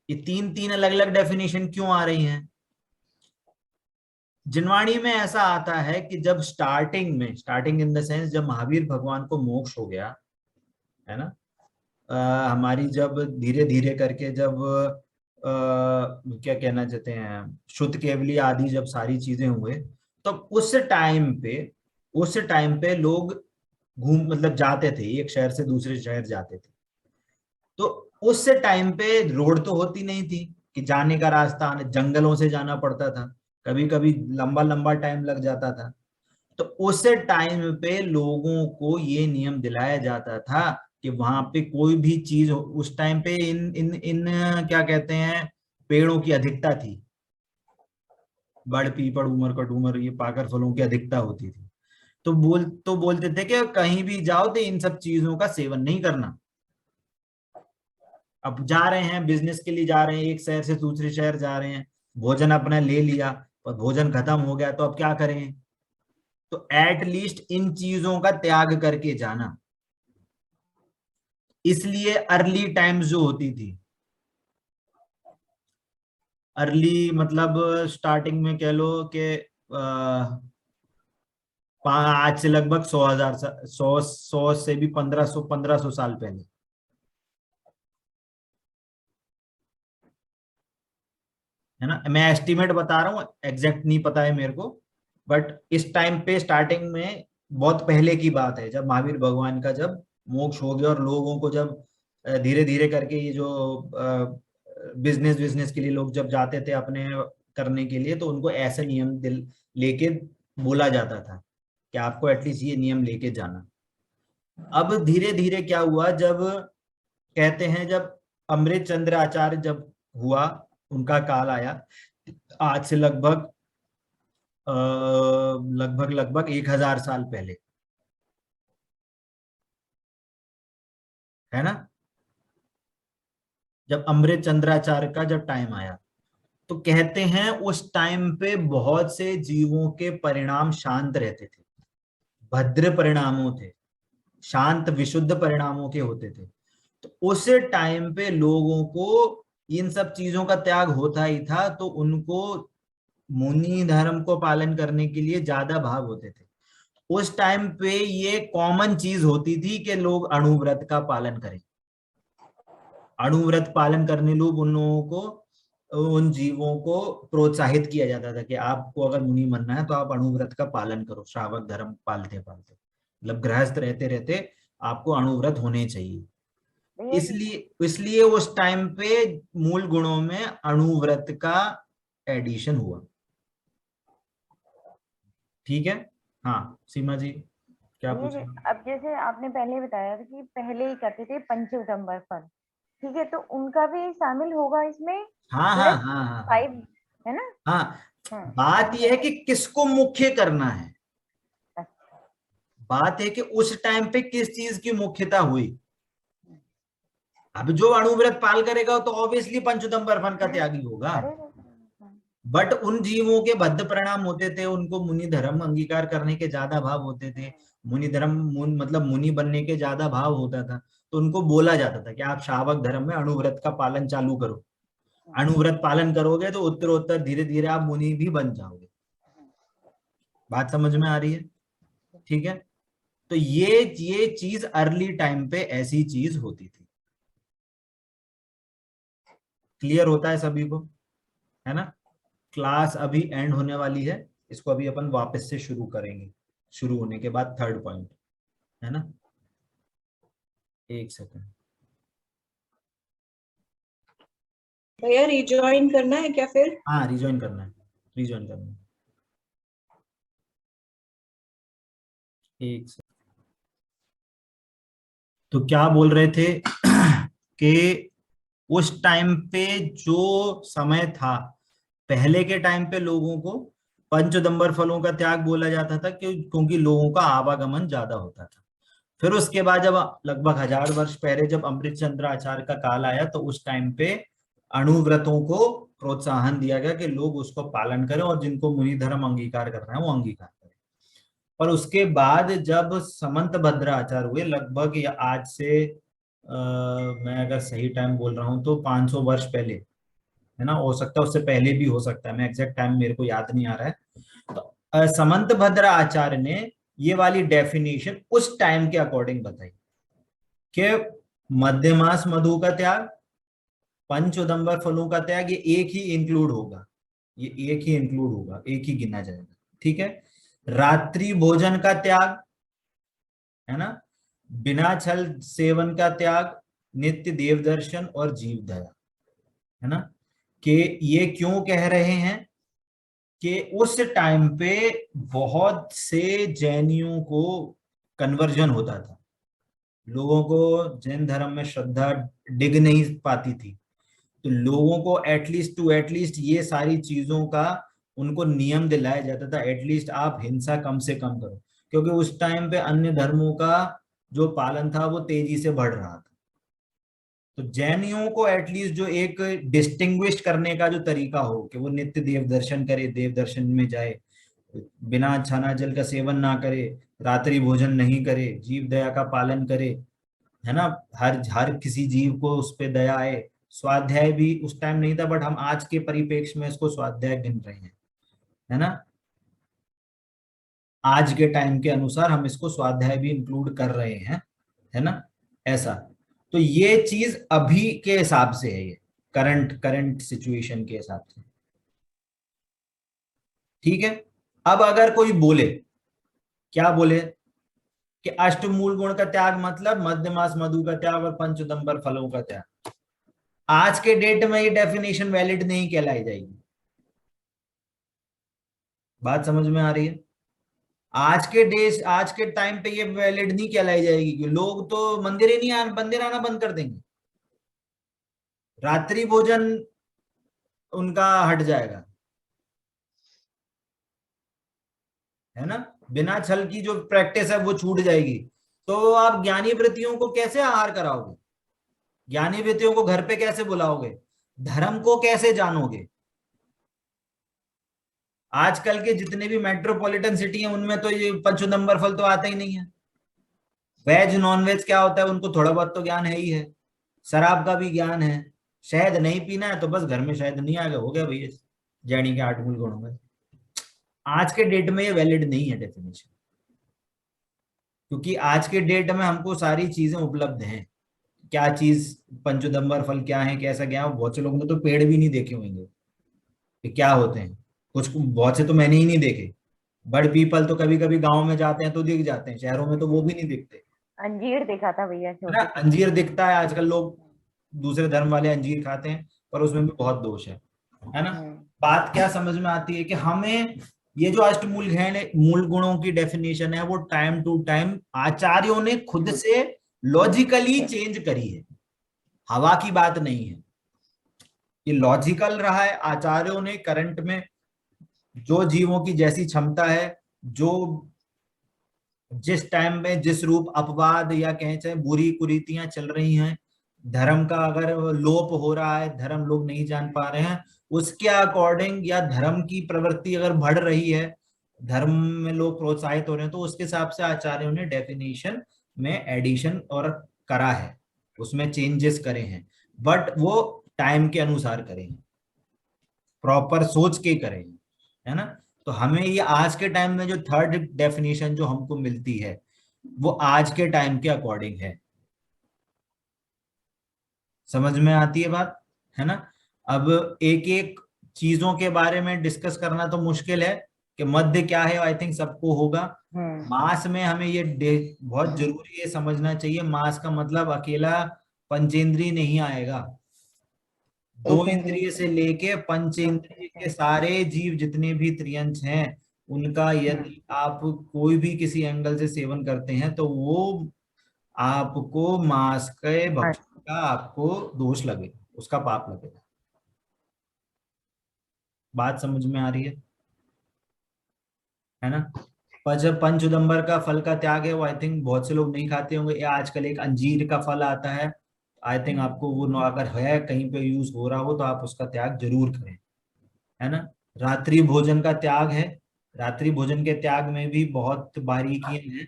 ये 3 अलग अलग डेफिनेशन क्यों आ रही हैं। जिनवाणी में ऐसा आता है कि जब स्टार्टिंग इन द सेंस जब महावीर भगवान को मोक्ष हो गया, है ना, हमारी जब धीरे धीरे करके जब क्या कहना चाहते हैं, शुद्ध केवली आदि जब सारी चीजें हुए, तो उस टाइम पे लोग मतलब जाते थे, एक शहर से दूसरे शहर जाते थे, तो उस टाइम पे रोड तो होती नहीं थी कि जाने का रास्ता, जंगलों से जाना पड़ता था, कभी कभी लंबा लंबा टाइम लग जाता था, तो उस टाइम पे लोगों को ये नियम दिलाया जाता था कि वहां पे कोई भी चीज, उस टाइम पे इन इन इन क्या कहते हैं, पेड़ों की अधिकता थी, बड़ पीपड़ उमर कटूमर, ये पाकर फलों की अधिकता होती थी, तो बोलते थे कि कहीं भी जाओ तो इन सब चीजों का सेवन नहीं करना। अब जा रहे हैं बिजनेस के लिए, जा रहे हैं एक शहर से दूसरे शहर जा रहे हैं, भोजन अपना ले लिया पर भोजन खत्म हो गया, तो अब क्या करें, तो एटलीस्ट इन चीजों का त्याग करके जाना। इसलिए अर्ली टाइम्स जो होती थी, अर्ली मतलब स्टार्टिंग में कह लो कि आज से लगभग 100 से भी 1500 साल पहले, है ना, मैं एस्टिमेट बता रहा हूँ, एग्जैक्ट नहीं पता है मेरे को, बट इस टाइम पे स्टार्टिंग में बहुत पहले की बात है, जब महावीर भगवान का जब मोक्ष हो गया और लोगों को जब धीरे धीरे करके ये जो बिजनेस के लिए लोग जब जाते थे अपने करने के लिए, तो उनको ऐसे नियम लेके बोला जाता था कि आपको एटलीस्ट ये नियम लेके जाना। अब धीरे धीरे क्या हुआ, जब कहते हैं जब अमृत चंद्र आचार्य जब हुआ, उनका काल आया, आज से लगभग लगभग 1000 साल पहले, है ना, जब अमृत चंद्राचार्य का जब टाइम आया, तो कहते हैं उस टाइम पे बहुत से जीवों के परिणाम शांत रहते थे, भद्र परिणामों थे, शांत विशुद्ध परिणामों के होते थे, तो उस टाइम पे लोगों को इन सब चीजों का त्याग होता ही था, तो उनको मुनि धर्म को पालन करने के लिए ज्यादा भाव होते थे। उस टाइम पे ये कॉमन चीज होती थी कि लोग अणुव्रत का पालन करें, अणुव्रत पालन करने लोग उन लोगों को, उन जीवों को प्रोत्साहित किया जाता था कि आपको अगर मुनि बनना है तो आप अणुव्रत का पालन करो, श्रावक धर्म पालते पालते, मतलब गृहस्थ रहते रहते आपको अणुव्रत होने चाहिए। इसलिए उस टाइम पे मूल गुणों में अणुव्रत का एडिशन हुआ, ठीक है। हाँ सीमा जी क्या पूछा। अब जैसे आपने पहले बताया था कि पहले ही करते थे पंचोदंबर पर, ठीक है, तो उनका भी शामिल होगा इसमें, हाँ हाँ हाँ हाँ 5, है ना। हाँ, बात यह है कि किसको मुख्य करना है, बात है कि उस टाइम पे किस चीज की मुख्यता हुई। अब जो अणुव्रत पाल करेगा तो ऑब्वियसली पंचोदंबर फन का त्यागी होगा, बट उन जीवों के बद्ध परिणाम होते थे, उनको मुनि धर्म अंगीकार करने के ज्यादा भाव होते थे, मुनि धर्म मतलब मुनि बनने के ज्यादा भाव होता था, तो उनको बोला जाता था कि आप श्रावक धर्म में अणुव्रत का पालन चालू करो, अणुव्रत पालन करोगे तो उत्तरोत्तर धीरे धीरे आप मुनि भी बन जाओगे। बात समझ में आ रही है, ठीक है। तो ये चीज अर्ली टाइम पे ऐसी चीज होती थी, क्लियर होता है सभी को, है ना। क्लास अभी एंड होने वाली है, इसको अभी अपन वापस से शुरू करेंगे, शुरू होने के बाद 3rd पॉइंट, है ना, 1 सेकंड। भैया रिजॉइन करना है क्या फिर? हाँ रिजॉइन करना है, रिजॉइन करना है। एक सेकंड। तो क्या बोल रहे थे कि उस टाइम पे जो समय था, पहले के टाइम पे लोगों को पंचोदंबर फलों का त्याग बोला जाता था क्योंकि लोगों का आवागमन ज्यादा होता था। फिर उसके बाद जब लगभग 1000 वर्ष पहले जब अमृतचंद्र आचार्य का काल आया तो उस टाइम पे अणुव्रतों को प्रोत्साहन दिया गया कि लोग उसको पालन करें और जिनको मुनि धर्म अंगीकार करना है वो अंगीकार करें। पर उसके बाद जब समंत भद्र आचार्य हुए, लगभग या आज से मैं अगर सही टाइम बोल रहा हूँ तो 500 वर्ष पहले, है ना, हो सकता है उससे पहले भी हो सकता है, मैं एग्जैक्ट टाइम मेरे को याद नहीं आ रहा है। तो समंत भद्र आचार्य ने ये वाली डेफिनेशन उस टाइम के अकॉर्डिंग बताई कि मध्यमास मधु का त्याग, पंचोदंबर फलों का त्याग, ये एक ही इंक्लूड होगा, ये एक ही इंक्लूड होगा, एक ही गिना जाएगा, ठीक है। रात्रि भोजन का त्याग, है ना, बिना छल सेवन का त्याग, नित्य देव दर्शन और जीव दया, है ना। कि ये क्यों कह रहे हैं कि उस टाइम पे बहुत से जैनियों को कन्वर्जन होता था, लोगों को जैन धर्म में श्रद्धा डिग नहीं पाती थी, तो लोगों को एटलीस्ट ये सारी चीजों का उनको नियम दिलाया जाता था, एटलीस्ट आप हिंसा कम से कम करो, क्योंकि उस टाइम पे अन्य धर्मों का जो पालन था वो तेजी से बढ़ रहा था। तो जैनियों को एटलीस्ट जो एक डिस्टिंग्विश करने का जो तरीका हो कि वो नित्य देव दर्शन करे, देव दर्शन में जाए, बिना छाना जल का सेवन ना करे, रात्रि भोजन नहीं करे, जीव दया का पालन करे, है ना, हर किसी जीव को उस पे दया आए। स्वाध्याय भी उस टाइम नहीं था, बट हम आज के परिप्रेक्ष्य में इसको स्वाध्याय गिन रहे हैं, है ना, आज के टाइम के अनुसार हम इसको स्वाध्याय भी इंक्लूड कर रहे हैं, है ना, ऐसा। तो ये चीज अभी के हिसाब से है, ये करंट सिचुएशन के हिसाब से, ठीक है। अब अगर कोई बोले, क्या बोले कि अष्टमूल गुण का त्याग मतलब मध्यमास मधु का त्याग और पंचोदंबर फलों का त्याग, आज के डेट में ये डेफिनेशन वैलिड नहीं कहलाई जाएगी। बात समझ में आ रही है? आज के टाइम पे ये वैलिड नहीं कहलाई जाएगी कि लोग तो मंदिर आना बंद कर देंगे, रात्रि भोजन उनका हट जाएगा, है ना, बिना छल की जो प्रैक्टिस है वो छूट जाएगी। तो आप ज्ञानी वृत्तियों को कैसे आहार कराओगे? ज्ञानी वृत्तियों को घर पे कैसे बुलाओगे? धर्म को कैसे जानोगे? आजकल के जितने भी मेट्रोपॉलिटन सिटी हैं उनमें तो ये पंचोदंबर फल तो आता ही नहीं है। वेज नॉन वेज क्या होता है उनको थोड़ा बहुत तो ज्ञान है ही है, शराब का भी ज्ञान है, शहद नहीं पीना है तो बस घर में शहद नहीं आएगा, हो गया भैया जैनी के 8 मूल गुणों में। आज के डेट में ये वैलिड नहीं है डेफिनेशन, क्योंकि आज के डेट में हमको सारी चीजें उपलब्ध हैं। क्या चीज पंचोदंबर फल क्या है, कैसा क्या है, बहुत से लोगों ने तो पेड़ भी नहीं देखे होंगे कि क्या होते हैं, कुछ बहुत से तो मैंने ही नहीं देखे। बड़ पीपल तो कभी कभी गांव में जाते हैं तो दिख जाते हैं, शहरों में तो वो भी नहीं दिखते। अंजीर देखा था भैया, ना अंजीर दिखता है, आजकल लोग दूसरे धर्म वाले अंजीर खाते हैं, पर उसमें भी बहुत दोष है ना। बात क्या समझ में आती है कि हमें ये जो अष्टमूल मूल गुणों की डेफिनेशन है वो टाइम टू टाइम आचार्यों ने खुद से लॉजिकली चेंज करी है, हवा की बात नहीं है, ये लॉजिकल रहा है। आचार्यों ने करंट में जो जीवों की जैसी क्षमता है, जो जिस टाइम में जिस रूप अपवाद या कहें चाहे बुरी कुरीतियां चल रही हैं, धर्म का अगर लोप हो रहा है, धर्म लोग नहीं जान पा रहे हैं, उसके अकॉर्डिंग या धर्म की प्रवृत्ति अगर बढ़ रही है, धर्म में लोग प्रोत्साहित हो रहे हैं, तो उसके हिसाब से आचार्यों ने डेफिनेशन में एडिशन और करा है, उसमें चेंजेस करे हैं, बट वो टाइम के अनुसार करे हैं, प्रॉपर सोच के करे हैं, है ना। तो हमें ये आज के टाइम में जो थर्ड डेफिनेशन जो हमको मिलती है वो आज के टाइम के अकॉर्डिंग है। समझ में आती है बात, है ना। अब एक एक चीजों के बारे में डिस्कस करना तो मुश्किल है कि मध्य क्या है, आई थिंक सबको होगा। मास में हमें ये बहुत जरूरी है समझना चाहिए, मास का मतलब अकेला पंचेंद्रिय नहीं आएगा, दो इंद्रिय से लेके पंच इंद्रिय के सारे जीव जितने भी त्रियंश हैं उनका यदि आप कोई भी किसी एंगल से सेवन करते हैं तो वो आपको मांस के भक्षण का आपको दोष लगेगा, उसका पाप लगेगा। बात समझ में आ रही है ना? पर जब पंच उदंबर का फल का त्याग है वो आई थिंक बहुत से लोग नहीं खाते होंगे, या आजकल एक अंजीर का फल आता है, आई थिंक आपको वो अगर है कहीं पे यूज हो रहा हो तो आप उसका त्याग जरूर करें, है ना? रात्रि भोजन का त्याग है, रात्रि भोजन के त्याग में भी बहुत बारीकियां हैं।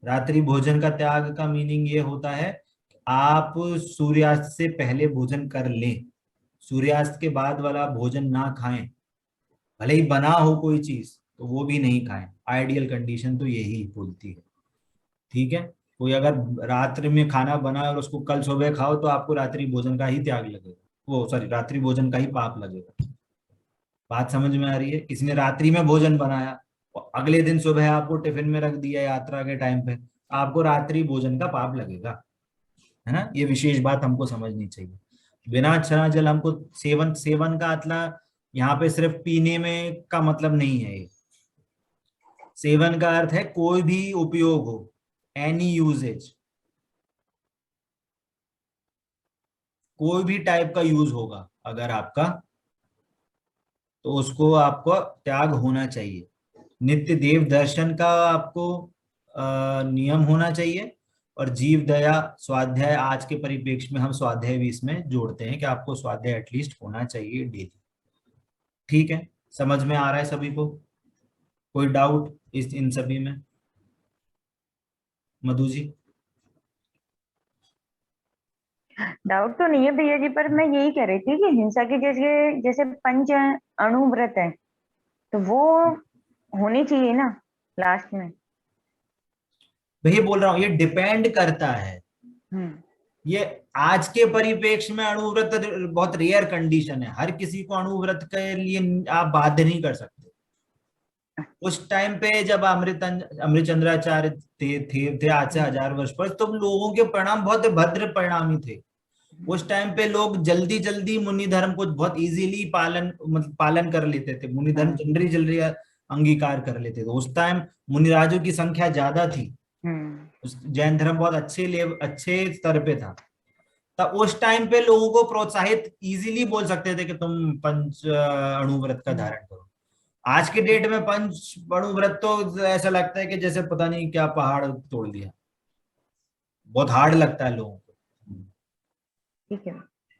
रात्रि भोजन का त्याग का मीनिंग ये होता है आप सूर्यास्त से पहले भोजन कर लें, सूर्यास्त के बाद वाला भोजन ना खाएं, भले ही बना हो कोई चीज तो वो भी नहीं खाएं। आइडियल कंडीशन तो यही बोलती है, ठीक है? कोई अगर रात्रि में खाना बना और उसको कल सुबह खाओ तो आपको रात्रि भोजन का ही त्याग लगेगा, वो सॉरी रात्रि भोजन का ही पाप लगेगा। बात समझ में आ रही है? किसी ने रात्रि में भोजन बनाया और अगले दिन सुबह आपको टिफिन में रख दिया यात्रा के टाइम पे, आपको रात्रि भोजन का पाप लगेगा, है ना? ये विशेष बात हमको समझनी चाहिए। बिना छना जल हमको सेवन, सेवन का मतलब यहाँ पे सिर्फ पीने में का मतलब नहीं है ये। सेवन का अर्थ है कोई भी उपयोग हो, एनी यूजेज, कोई भी टाइप का यूज होगा अगर आपका, तो उसको आपको त्याग होना चाहिए। नित्य देव दर्शन का आपको नियम होना चाहिए, और जीव दया स्वाध्याय, आज के परिप्रेक्ष्य में हम स्वाध्याय भी इसमें जोड़ते हैं कि आपको स्वाध्याय एटलीस्ट होना चाहिए डेली। ठीक है, समझ में आ रहा है सभी को? कोई डाउट इस इन सभी में? मधु जी? डाउट तो नहीं है भैया जी, पर मैं यही कह रही थी कि हिंसा के जैसे जैसे पंच अणु व्रत है तो वो होनी चाहिए ना लास्ट में। भैया बोल रहा हूँ ये डिपेंड करता है, ये आज के परिप्रेक्ष्य में अणुव्रत बहुत रेयर कंडीशन है, हर किसी को अणुव्रत के लिए आप बाध्य नहीं कर सकते। उस टाइम पे जब अमृतचंद्राचार्य थे आज से 1000 वर्ष पर, तो लोगों के परिणाम बहुत भद्र परिणामी थे। उस टाइम पे लोग जल्दी जल्दी मुनि धर्म को बहुत इजीली पालन कर लेते थे, मुनि धर्म जल्दी जल्दी अंगीकार कर लेते थे। उस टाइम मुनिराजों की संख्या ज्यादा थी, जैन धर्म बहुत अच्छे स्तर पे था। तब उस टाइम पे लोगों को प्रोत्साहित इजीली बोल सकते थे कि तुम पंच अणुव्रत का धारण करो। आज के डेट में पंच अणुव्रत तो ऐसा लगता है कि जैसे पता नहीं क्या पहाड़ तोड़ दिया, बहुत हार्ड लगता है लोगों को, ठीक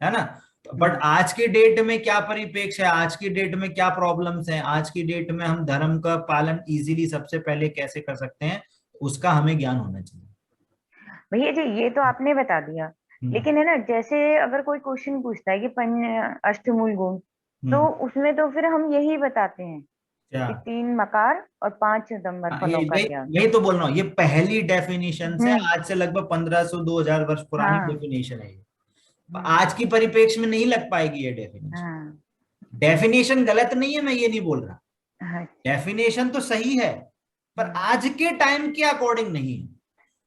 है ना? बट आज के डेट में क्या परिप्रेक्ष्य है, आज की डेट में क्या प्रॉब्लम्स हैं, आज की डेट में हम धर्म का पालन इजीली सबसे पहले कैसे कर सकते हैं, उसका हमें ज्ञान होना चाहिए। भैया जी ये तो आपने बता दिया, लेकिन है ना जैसे अगर कोई क्वेश्चन पूछता है कि पंच अष्टमूल गुण, तो उसमें तो फिर हम यही बताते हैं कि 3 मकार और 5 दंबर फलों का ज्ञान। यही तो बोल रहा हूँ, ये पहली डेफिनेशन से आज से लगभग 1500-2000 वर्ष पुरानी डेफिनेशन है ये। आज की परिप्रेक्ष्य में नहीं लग पाएगी ये डेफिनेशन। डेफिनेशन गलत नहीं है, मैं ये नहीं बोल रहा, डेफिनेशन तो सही है, पर आज के टाइम के अकॉर्डिंग नहीं है।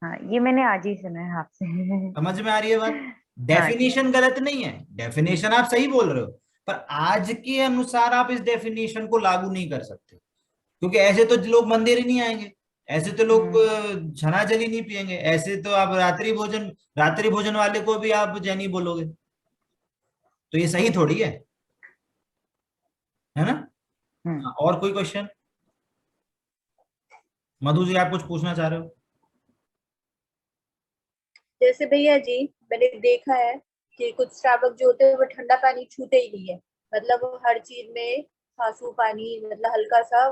हाँ, ये मैंने आज ही सुना है आपसे। समझ में आ रही है बात? डेफिनेशन गलत नहीं है, डेफिनेशन आप सही बोल रहे हो, पर आज के अनुसार आप इस डेफिनेशन को लागू नहीं कर सकते, क्योंकि ऐसे तो लोग मंदिर ही नहीं आएंगे, ऐसे तो लोग छना जली नहीं पिएंगे, ऐसे तो आप रात्रि भोजन वाले को भी आप जैनी बोलोगे, तो ये सही थोड़ी है ना? और कोई क्वेश्चन? मधु जी आप कुछ पूछना चाह रहे हो? जैसे भैया जी मैंने देखा है कि कुछ श्रावक जो होते हैं वो ठंडा पानी छूते ही नहीं है, मतलब वो हर चीज में सासू पानी, मतलब हल्का सा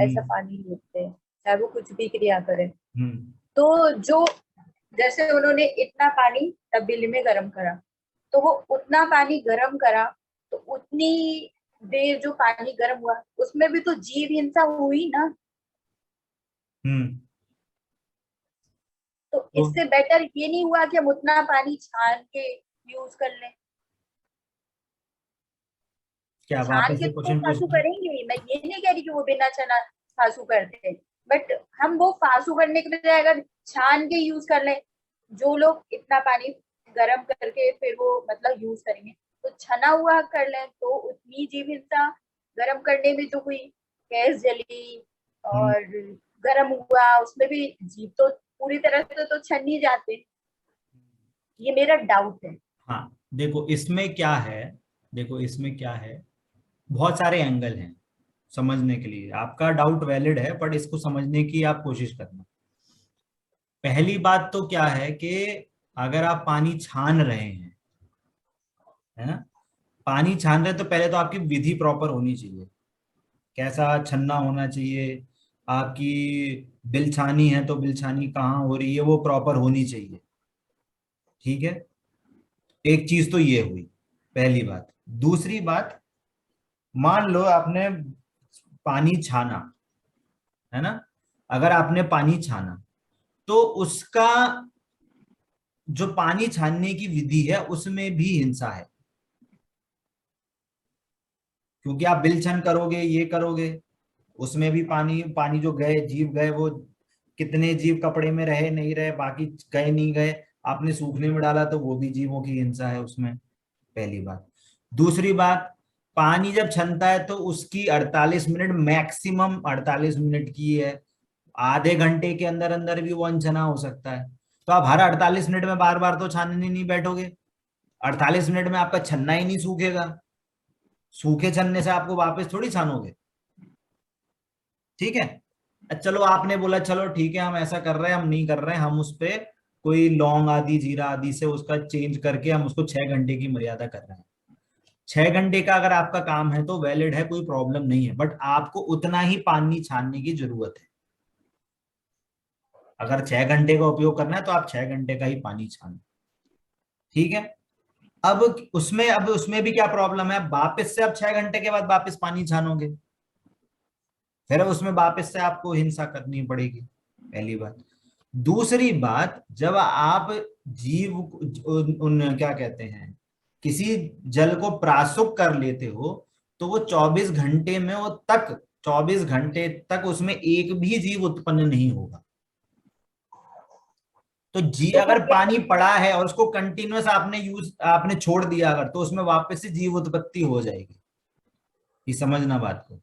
ऐसा पानी लेते हैं चाहे वो कुछ भी क्रिया करें। तो जो जैसे उन्होंने इतना पानी तबेले में गर्म करा, तो वो उतना पानी गर्म करा, तो उतनी देर जो पानी गर्म हुआ उसमें भी तो जीव हिंसा हुई ना। तो इससे बेटर ये नहीं हुआ कि हम उतना पानी छान के यूज कर लें? क्या छान के तो फासू करेंगे, मैं ये नहीं कह रही कि वो बिना छना फासू करते हैं, बट हम वो फासू करने के बजाय अगर छान के यूज कर लें, जो लोग इतना पानी गर्म करके फिर वो मतलब यूज करेंगे, तो छना हुआ कर लें तो उतनी जीव हिंसा, गर्म करने में जो हुई, गैस जली और गर्म हुआ, उसमें भी जीव तो पूरी तरह से तो छन नहीं जाते। ये मेरा डाउट है। हाँ, देखो इसमें क्या है, देखो इसमें क्या है, बहुत सारे एंगल हैं समझने के लिए। आपका डाउट वैलिड है, बट इसको समझने की आप कोशिश करना। पहली बात तो क्या है कि अगर आप पानी छान रहे हैं, है ना, पानी छान रहे हैं, तो पहले तो आपकी विधि प्रॉपर होनी चाहिए। कैसा छन्ना होना चाहिए, आपकी बिलछानी है तो बिलछानी कहाँ हो रही है, वो प्रॉपर होनी चाहिए। ठीक है, एक चीज तो ये हुई, पहली बात। दूसरी बात, मान लो आपने पानी छाना, है ना, अगर आपने पानी छाना तो उसका जो पानी छानने की विधि है उसमें भी हिंसा है, क्योंकि आप बिलछन करोगे, ये करोगे, उसमें भी पानी पानी जो गए जीव गए, वो कितने जीव कपड़े में रहे नहीं रहे, बाकी गए नहीं गए, आपने सूखने में डाला तो वो भी जीवों की हिंसा है उसमें, पहली बात। दूसरी बात, पानी जब छनता है तो उसकी 48 मिनट, मैक्सिमम 48 मिनट की है, आधे घंटे के अंदर अंदर भी वो अनछना हो सकता है। तो आप हर 48 मिनट में बार बार तो छानने नहीं बैठोगे, 48 मिनट में आपका छन्ना ही नहीं सूखेगा, सूखे छन्ने से आपको वापस थोड़ी छानोगे। ठीक है, चलो आपने बोला चलो ठीक है हम ऐसा कर रहे हैं, हम नहीं कर रहे हैं, हम उस पे कोई लौंग आदि जीरा आदि से उसका चेंज करके हम उसको 6 घंटे की मर्यादा कर रहे हैं। 6 घंटे का अगर आपका काम है तो वैलिड है, कोई प्रॉब्लम नहीं है, बट आपको उतना ही पानी छानने की जरूरत है। अगर 6 घंटे का उपयोग करना है तो आप 6 घंटे का ही पानी छानो। ठीक है, अब उसमें भी क्या प्रॉब्लम है, वापस से आप 6 घंटे के बाद वापस पानी छानोगे, फिर उसमें वापस से आपको हिंसा करनी पड़ेगी, पहली बात। दूसरी बात, जब आप जीव उन क्या कहते हैं, किसी जल को प्रासुक कर लेते हो तो वो 24 घंटे में वो तक 24 घंटे तक उसमें एक भी जीव उत्पन्न नहीं होगा। तो जी तो अगर पानी पड़ा है और उसको कंटिन्यूअस आपने छोड़ दिया अगर, तो उसमें वापस से जीव उत्पत्ति हो जाएगी। ये समझना बात को।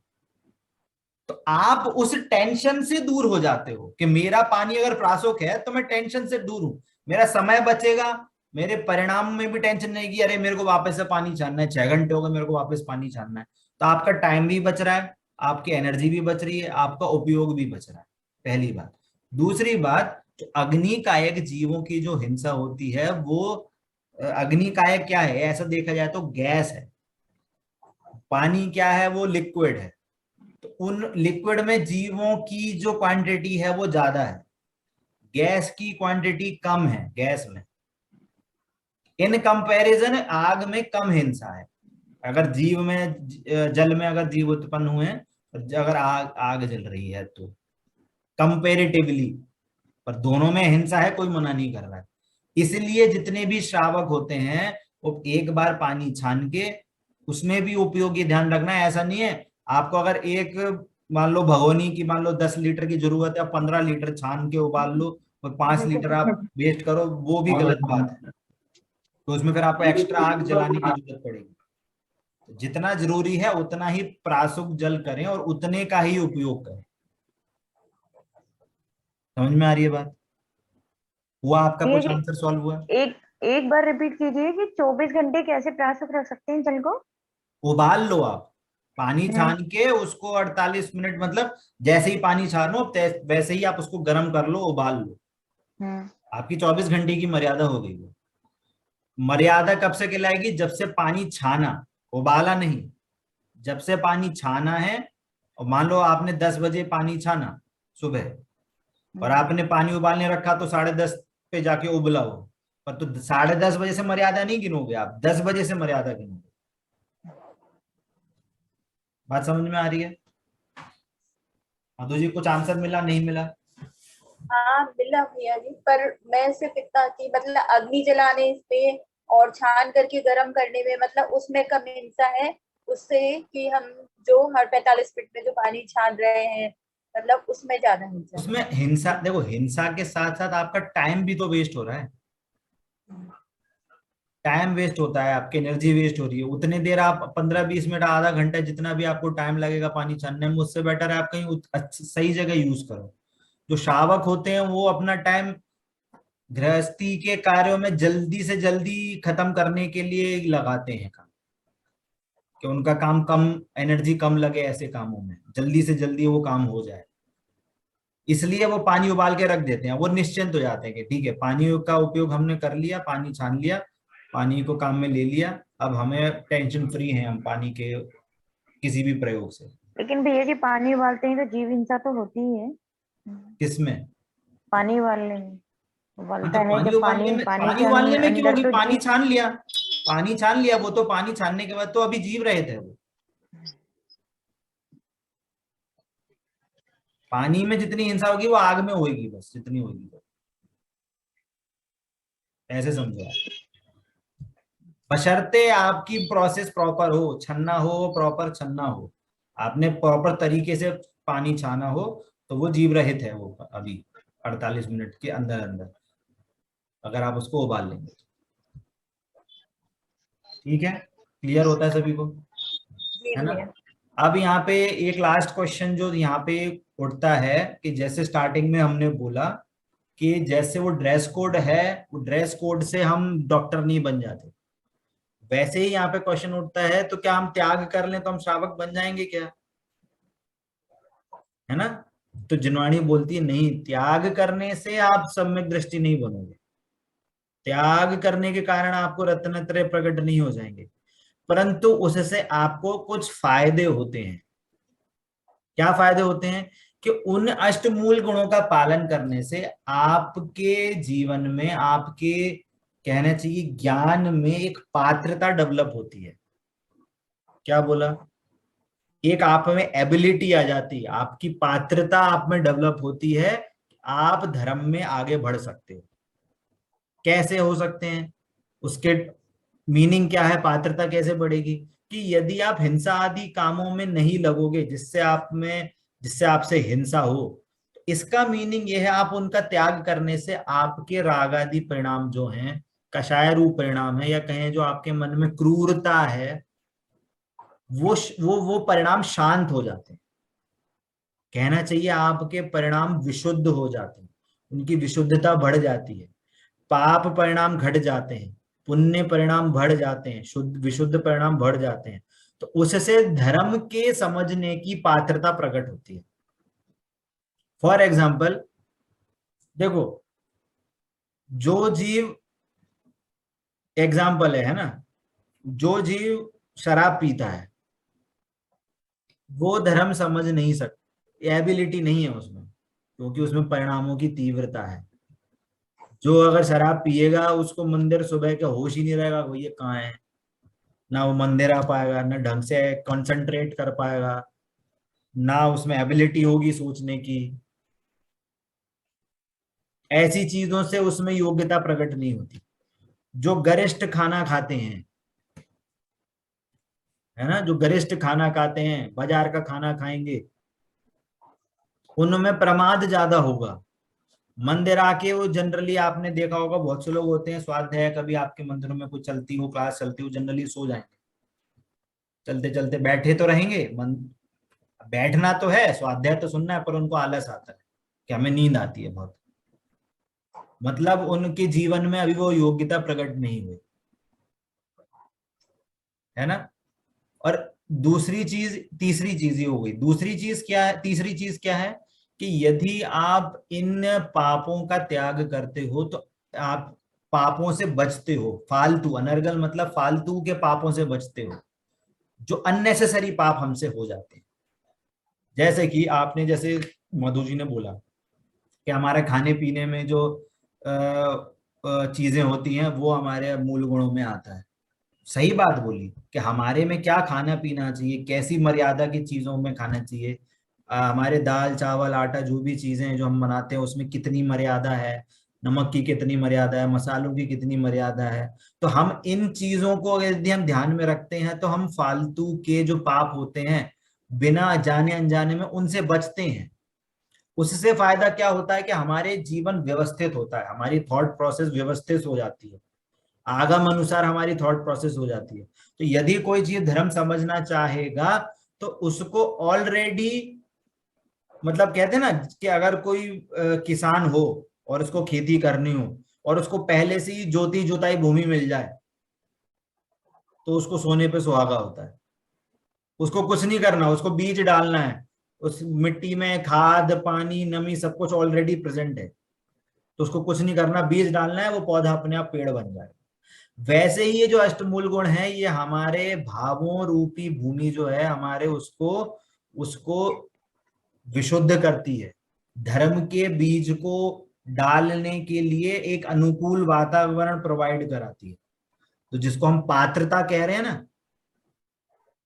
तो आप उस टेंशन से दूर हो जाते हो कि मेरा पानी अगर प्रासुक है तो मैं टेंशन से दूर हूं, मेरा समय बचेगा, मेरे परिणाम में भी टेंशन नहीं कि अरे मेरे को वापस से पानी छानना है, 6 घंटे हो गए मेरे को वापस पानी छानना है। तो आपका टाइम भी बच रहा है, आपकी एनर्जी भी बच रही है, आपका उपयोग भी बच रहा है, पहली बात। दूसरी बात, तो अग्निकायक जीवों की जो हिंसा होती है वो, अग्निकायक क्या है ऐसा देखा जाए तो गैस है, पानी क्या है, वो लिक्विड है। तो उन लिक्विड में जीवों की जो क्वांटिटी है वो ज्यादा है, गैस की क्वांटिटी कम है गैस में। इन कंपैरिजन आग में कम हिंसा है। अगर जीव में जल में अगर जीव उत्पन्न हुए हैं, अगर आग आग जल रही है तो कंपेरेटिवली, पर दोनों में हिंसा है, कोई मना नहीं कर रहा है। इसलिए जितने भी श्रावक होते हैं वो एक बार पानी छान के उसमें भी उपयोगी ध्यान रखना है। ऐसा नहीं है आपको अगर एक, मान लो भगोनी की, मान लो 10 लीटर की जरूरत है, 15 लीटर छान के उबाल लो और 5 लीटर आप वेस्ट करो, वो भी गलत बात है। तो उसमें फिर आपको एक्स्ट्रा आग जलाने की जरूरत पड़ेगी। तो जितना जरूरी है उतना ही प्रासुक जल करें और उतने का ही उपयोग करें। समझ में आ रही है बात? हुआ आपका ये क्वेश्चन आंसर सॉल्व हुआ? एक एक बार रिपीट कीजिए कि 24 घंटे कैसे प्रासुक रख सकते हैं जल को? उबाल लो आप, पानी हम्म। छान के उसको 48 मिनट, मतलब जैसे ही पानी छानो वैसे ही आप उसको गर्म कर लो, उबाल लो। हम्म। आपकी 24 घंटे की मर्यादा हो गई। वो मर्यादा कब से कहलाएगी, जब से पानी छाना, उबाला नहीं, जब से पानी छाना है। और मान लो आपने 10 बजे पानी छाना सुबह, और आपने पानी उबालने रखा तो 10:30 पे जाके उबला हो, पर तो 10:30 बजे से मर्यादा नहीं गिनोगे आप, 10 बजे से मर्यादा गिनोगे। बात समझ में आ रही है? मधु जी कुछ आंसर मिला, नहीं मिला? हाँ मिला भैया जी, पर मैं सिर्फ इतना कि मतलब अग्नि जलाने पे और छान करके गर्म करने में मतलब उसमें कम हिंसा है उससे, कि हम जो हर 45 मिनट में जो पानी छान रहे हैं मतलब उसमें ज्यादा हिंसा है। उसमें हिंसा, देखो हिंसा के साथ साथ आपका टाइम भी तो वेस्ट हो रहा है। टाइम वेस्ट होता है, आपकी एनर्जी वेस्ट हो रही है। उतने देर आप 15-20 मिनट, आधा घंटा, जितना भी आपको टाइम लगेगा पानी छानने में, उससे बेटर है आप कहीं सही जगह यूज करो। जो शावक होते हैं वो अपना टाइम गृहस्थी के कार्यों में जल्दी से जल्दी खत्म करने के लिए लगाते हैं काम, कि उनका काम कम, एनर्जी कम लगे, ऐसे कामों में जल्दी से जल्दी वो काम हो जाए। इसलिए वो पानी उबाल के रख देते हैं, वो निश्चिंत हो जाते हैं कि ठीक है, पानी का उपयोग हमने कर लिया, पानी छान लिया, पानी को काम में ले लिया, अब हमें टेंशन फ्री हैं हम पानी के किसी भी प्रयोग से। लेकिन भैया जी पानी उबालते हैं तो जीव हिंसा तो होती ही है। किसमें? पानी उबालने में हाँ, उबलता तो है जब पानी पानी के उबालने में क्यों अंदर होगी? तो पानी जीव। छान लिया, पानी छान लिया, वो तो पानी छानने के बाद तो अभी जीव रहे थे वो। पानी में जितनी हिंसा होगी वो आग में होगी, बस जितनी होगी वो, ऐसे समझो आप। बशर्ते आपकी प्रोसेस प्रॉपर हो, छन्ना हो प्रॉपर, छन्ना हो, आपने प्रॉपर तरीके से पानी छाना हो, तो वो जीव रहित है वो अभी 48 मिनट के अंदर अंदर, अगर आप उसको उबाल लेंगे। ठीक है, क्लियर होता है सभी को, है ना? अब यहाँ पे एक लास्ट क्वेश्चन जो यहाँ पे उठता है कि जैसे स्टार्टिंग में हमने बोला कि जैसे वो ड्रेस कोड है, वो ड्रेस कोड से हम डॉक्टर नहीं बन जाते, वैसे ही यहाँ पे क्वेश्चन उठता है तो क्या हम त्याग कर लें तो हम श्रावक बन जाएंगे क्या? है ना? तो जिनवाणी बोलती है नहीं, त्याग करने से आप सम्यक दृष्टि नहीं बनोगे, त्याग करने के कारण आपको रत्नत्रय प्रकट नहीं हो जाएंगे, परंतु उससे आपको कुछ फायदे होते हैं। क्या फायदे होते हैं? कि उन अष्टमूल गुणों का पालन करने से आपके जीवन में, आपके कहना चाहिए ज्ञान में एक पात्रता डेवलप होती है। क्या बोला? एक आप में एबिलिटी आ जाती है, आपकी पात्रता आप में डेवलप होती है, आप धर्म में आगे बढ़ सकते हो। कैसे हो सकते हैं? उसके मीनिंग क्या है? पात्रता कैसे बढ़ेगी? कि यदि आप हिंसा आदि कामों में नहीं लगोगे जिससे आपसे हिंसा हो, तो इसका मीनिंग यह है आप उनका त्याग करने से आपके राग आदि परिणाम जो हैं, कषाय रूप परिणाम है, या कहें जो आपके मन में क्रूरता है, वो परिणाम शांत हो जाते हैं। कहना चाहिए आपके परिणाम विशुद्ध हो जाते हैं, उनकी विशुद्धता बढ़ जाती है, पाप परिणाम घट जाते हैं, पुण्य परिणाम बढ़ जाते हैं, शुद्ध विशुद्ध परिणाम बढ़ जाते हैं। तो उससे धर्म के समझने की पात्रता प्रकट होती है। फॉर एग्जाम्पल देखो, जो जीव, एग्जाम्पल है ना, जो जीव शराब पीता है वो धर्म समझ नहीं सकता, एबिलिटी नहीं है उसमें, क्योंकि उसमें परिणामों की तीव्रता है। जो अगर शराब पिएगा उसको मंदिर सुबह का होश ही नहीं रहेगा, वो ये कहाँ है, ना वो मंदिर आ पाएगा, ना ढंग से कंसंट्रेट कर पाएगा, ना उसमें एबिलिटी होगी सोचने की। ऐसी चीजों से उसमें योग्यता प्रकट नहीं होती। जो गरिष्ठ खाना खाते हैं, है ना, जो गरिष्ठ खाना खाते हैं, बाजार का खाना खाएंगे, उनमें प्रमाद ज्यादा होगा। मंदिर आके वो जनरली आपने देखा होगा, बहुत से लोग होते हैं, स्वाध्याय कभी आपके मंदिरों में कुछ चलती हो, क्लास चलती हो, जनरली सो जाएंगे, चलते चलते बैठे तो रहेंगे, बैठना तो है, स्वाध्याय तो सुनना है, पर उनको आलस आता है कि हमें नींद आती है बहुत, मतलब उनके जीवन में अभी वो योग्यता प्रकट नहीं हुई, है ना? और दूसरी चीज, तीसरी चीज ये हो गई। दूसरी चीज क्या है? तीसरी चीज क्या है? कि यदि आप इन पापों का त्याग करते हो तो आप पापों से बचते हो, फालतू, अनर्गल मतलब फालतू के पापों से बचते हो, जो अननेसेसरी पाप हमसे हो जाते हैं। जैसे कि आपने, जैसे मधु जी ने बोला कि हमारे खाने पीने में जो चीजें होती हैं वो हमारे मूल गुणों में आता है। सही बात बोली कि हमारे में क्या खाना पीना चाहिए, कैसी मर्यादा की चीजों में खाना चाहिए, हमारे दाल चावल आटा जो भी चीजें हैं जो हम बनाते हैं उसमें कितनी मर्यादा है, नमक की कितनी मर्यादा है, मसालों की कितनी मर्यादा है। तो हम इन चीजों को यदि हम ध्यान में रखते हैं तो हम फालतू के जो पाप होते हैं बिना जाने अनजाने में उनसे बचते हैं। उससे फायदा क्या होता है कि हमारे जीवन व्यवस्थित होता है, हमारी थॉट प्रोसेस व्यवस्थित हो जाती है, आगम अनुसार हमारी थॉट प्रोसेस हो जाती है। तो यदि कोई चीज धर्म समझना चाहेगा तो उसको ऑलरेडी, मतलब कहते हैं ना कि अगर कोई किसान हो और उसको खेती करनी हो और उसको पहले से ही जोती जोताई भूमि मिल जाए तो उसको सोने पे सुहागा होता है। उसको कुछ नहीं करना, उसको बीज डालना है, उस मिट्टी में खाद पानी नमी सब कुछ ऑलरेडी प्रेजेंट है, तो उसको कुछ नहीं करना, बीज डालना है, वो पौधा अपने आप पेड़ बन जाएगा। वैसे ही ये जो अष्टमूल गुण है ये हमारे भावों रूपी भूमि जो है हमारे उसको उसको विशुद्ध करती है, धर्म के बीज को डालने के लिए एक अनुकूल वातावरण प्रोवाइड कराती है। तो जिसको हम पात्रता कह रहे हैं ना,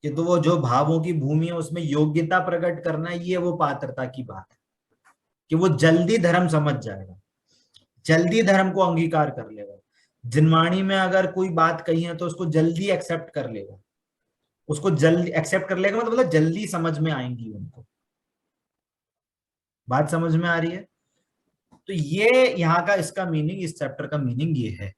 कि तो वो जो भावों की भूमि है उसमें योग्यता प्रकट करना, ये वो पात्रता की बात है कि वो जल्दी धर्म समझ जाएगा, जल्दी धर्म को अंगीकार कर लेगा। जिनवाणी में अगर कोई बात कही है तो उसको जल्दी एक्सेप्ट कर लेगा, उसको जल्दी एक्सेप्ट कर लेगा, मतलब जल्दी समझ में आएंगी उनको। बात समझ में आ रही है? तो ये यहाँ का इसका मीनिंग, इस चैप्टर का मीनिंग ये है।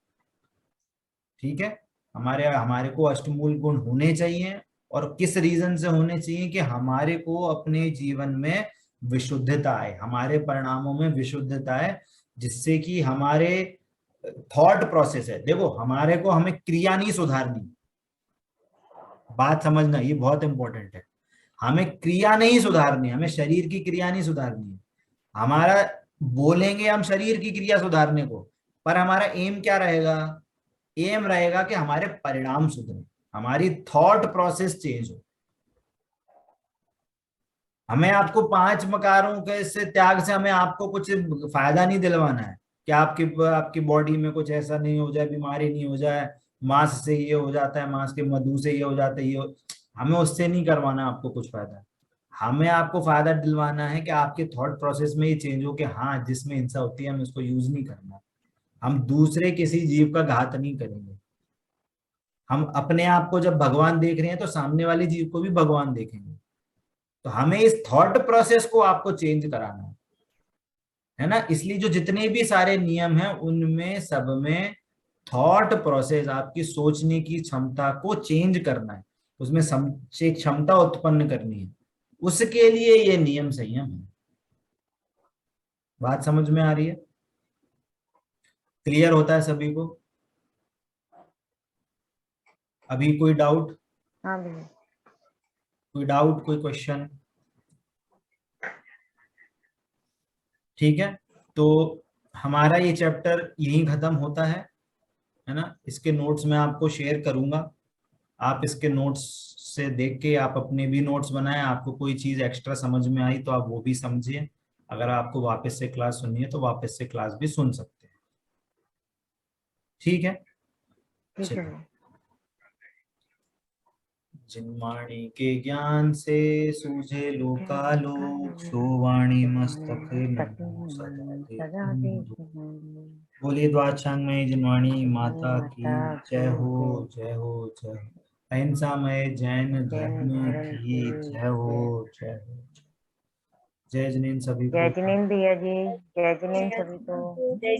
ठीक है, हमारे हमारे को अष्टमूल गुण होने चाहिए, और किस रीजन से होने चाहिए कि हमारे को अपने जीवन में विशुद्धता आए, हमारे परिणामों में विशुद्धता आए, जिससे कि हमारे थॉट प्रोसेस है, देखो हमारे को, हमें क्रिया नहीं सुधारनी, बात समझना ये बहुत इंपॉर्टेंट है। हमें क्रिया नहीं सुधारनी, हमें शरीर की क्रिया नहीं सुधारनी है। हमारा बोलेंगे हम शरीर की क्रिया सुधारने को, पर हमारा एम क्या रहेगा? एम रहेगा कि हमारे परिणाम सुधरे, हमारी थॉट प्रोसेस चेंज हो। हमें आपको 5 मकारों के से त्याग से हमें आपको कुछ फायदा नहीं दिलवाना है कि आपकी बॉडी में कुछ ऐसा नहीं हो जाए, बीमारी नहीं हो जाए, मांस से ये हो जाता है, मांस के मधु से ये हो जाता है, हमें उससे नहीं करवाना आपको कुछ फायदा। हमें आपको फायदा दिलवाना है कि आपके थॉट प्रोसेस में ये चेंज हो कि हाँ, जिसमें हिंसा होती है हमें उसको यूज नहीं करना, हम दूसरे किसी जीव का घात नहीं करेंगे। हम अपने आप को जब भगवान देख रहे हैं तो सामने वाले जीव को भी भगवान देखेंगे। तो हमें इस थॉट प्रोसेस को आपको चेंज कराना है ना। इसलिए जो जितने भी सारे नियम हैं उनमें सब में थॉट प्रोसेस, आपकी सोचने की क्षमता को चेंज करना है, उसमें एक क्षमता उत्पन्न करनी है, उसके लिए ये नियम संयम है। बात समझ में आ रही है? क्लियर होता है सभी को? अभी कोई डाउट? हाँ भैया। कोई डाउट, कोई क्वेश्चन? ठीक है, तो हमारा ये चैप्टर यहीं खत्म होता है ना। इसके नोट्स मैं आपको शेयर करूंगा, आप इसके नोट्स से देख के आप अपने भी नोट्स बनाएं। आपको कोई चीज एक्स्ट्रा समझ में आई तो आप वो भी समझिए, अगर आपको वापस से क्लास सुननी है तो वापस से क्लास भी सुन सकते हैं। ठीक है, चलिए। जिनवाणी के ज्ञान से सूझे लोकालोक, सो वाणी मस्तक नमो सदा देखूं। बोलिए द्वादशांगमयी जिनवाणी माता की जय हो, जय हो, जय हो। अहिंसामय जैन धर्म की जय हो, जय हो। जय जिनेन्द्र सभी को। जय जिनेन्द्र भैया जी, जय जिनेन्द्र सभी को। जय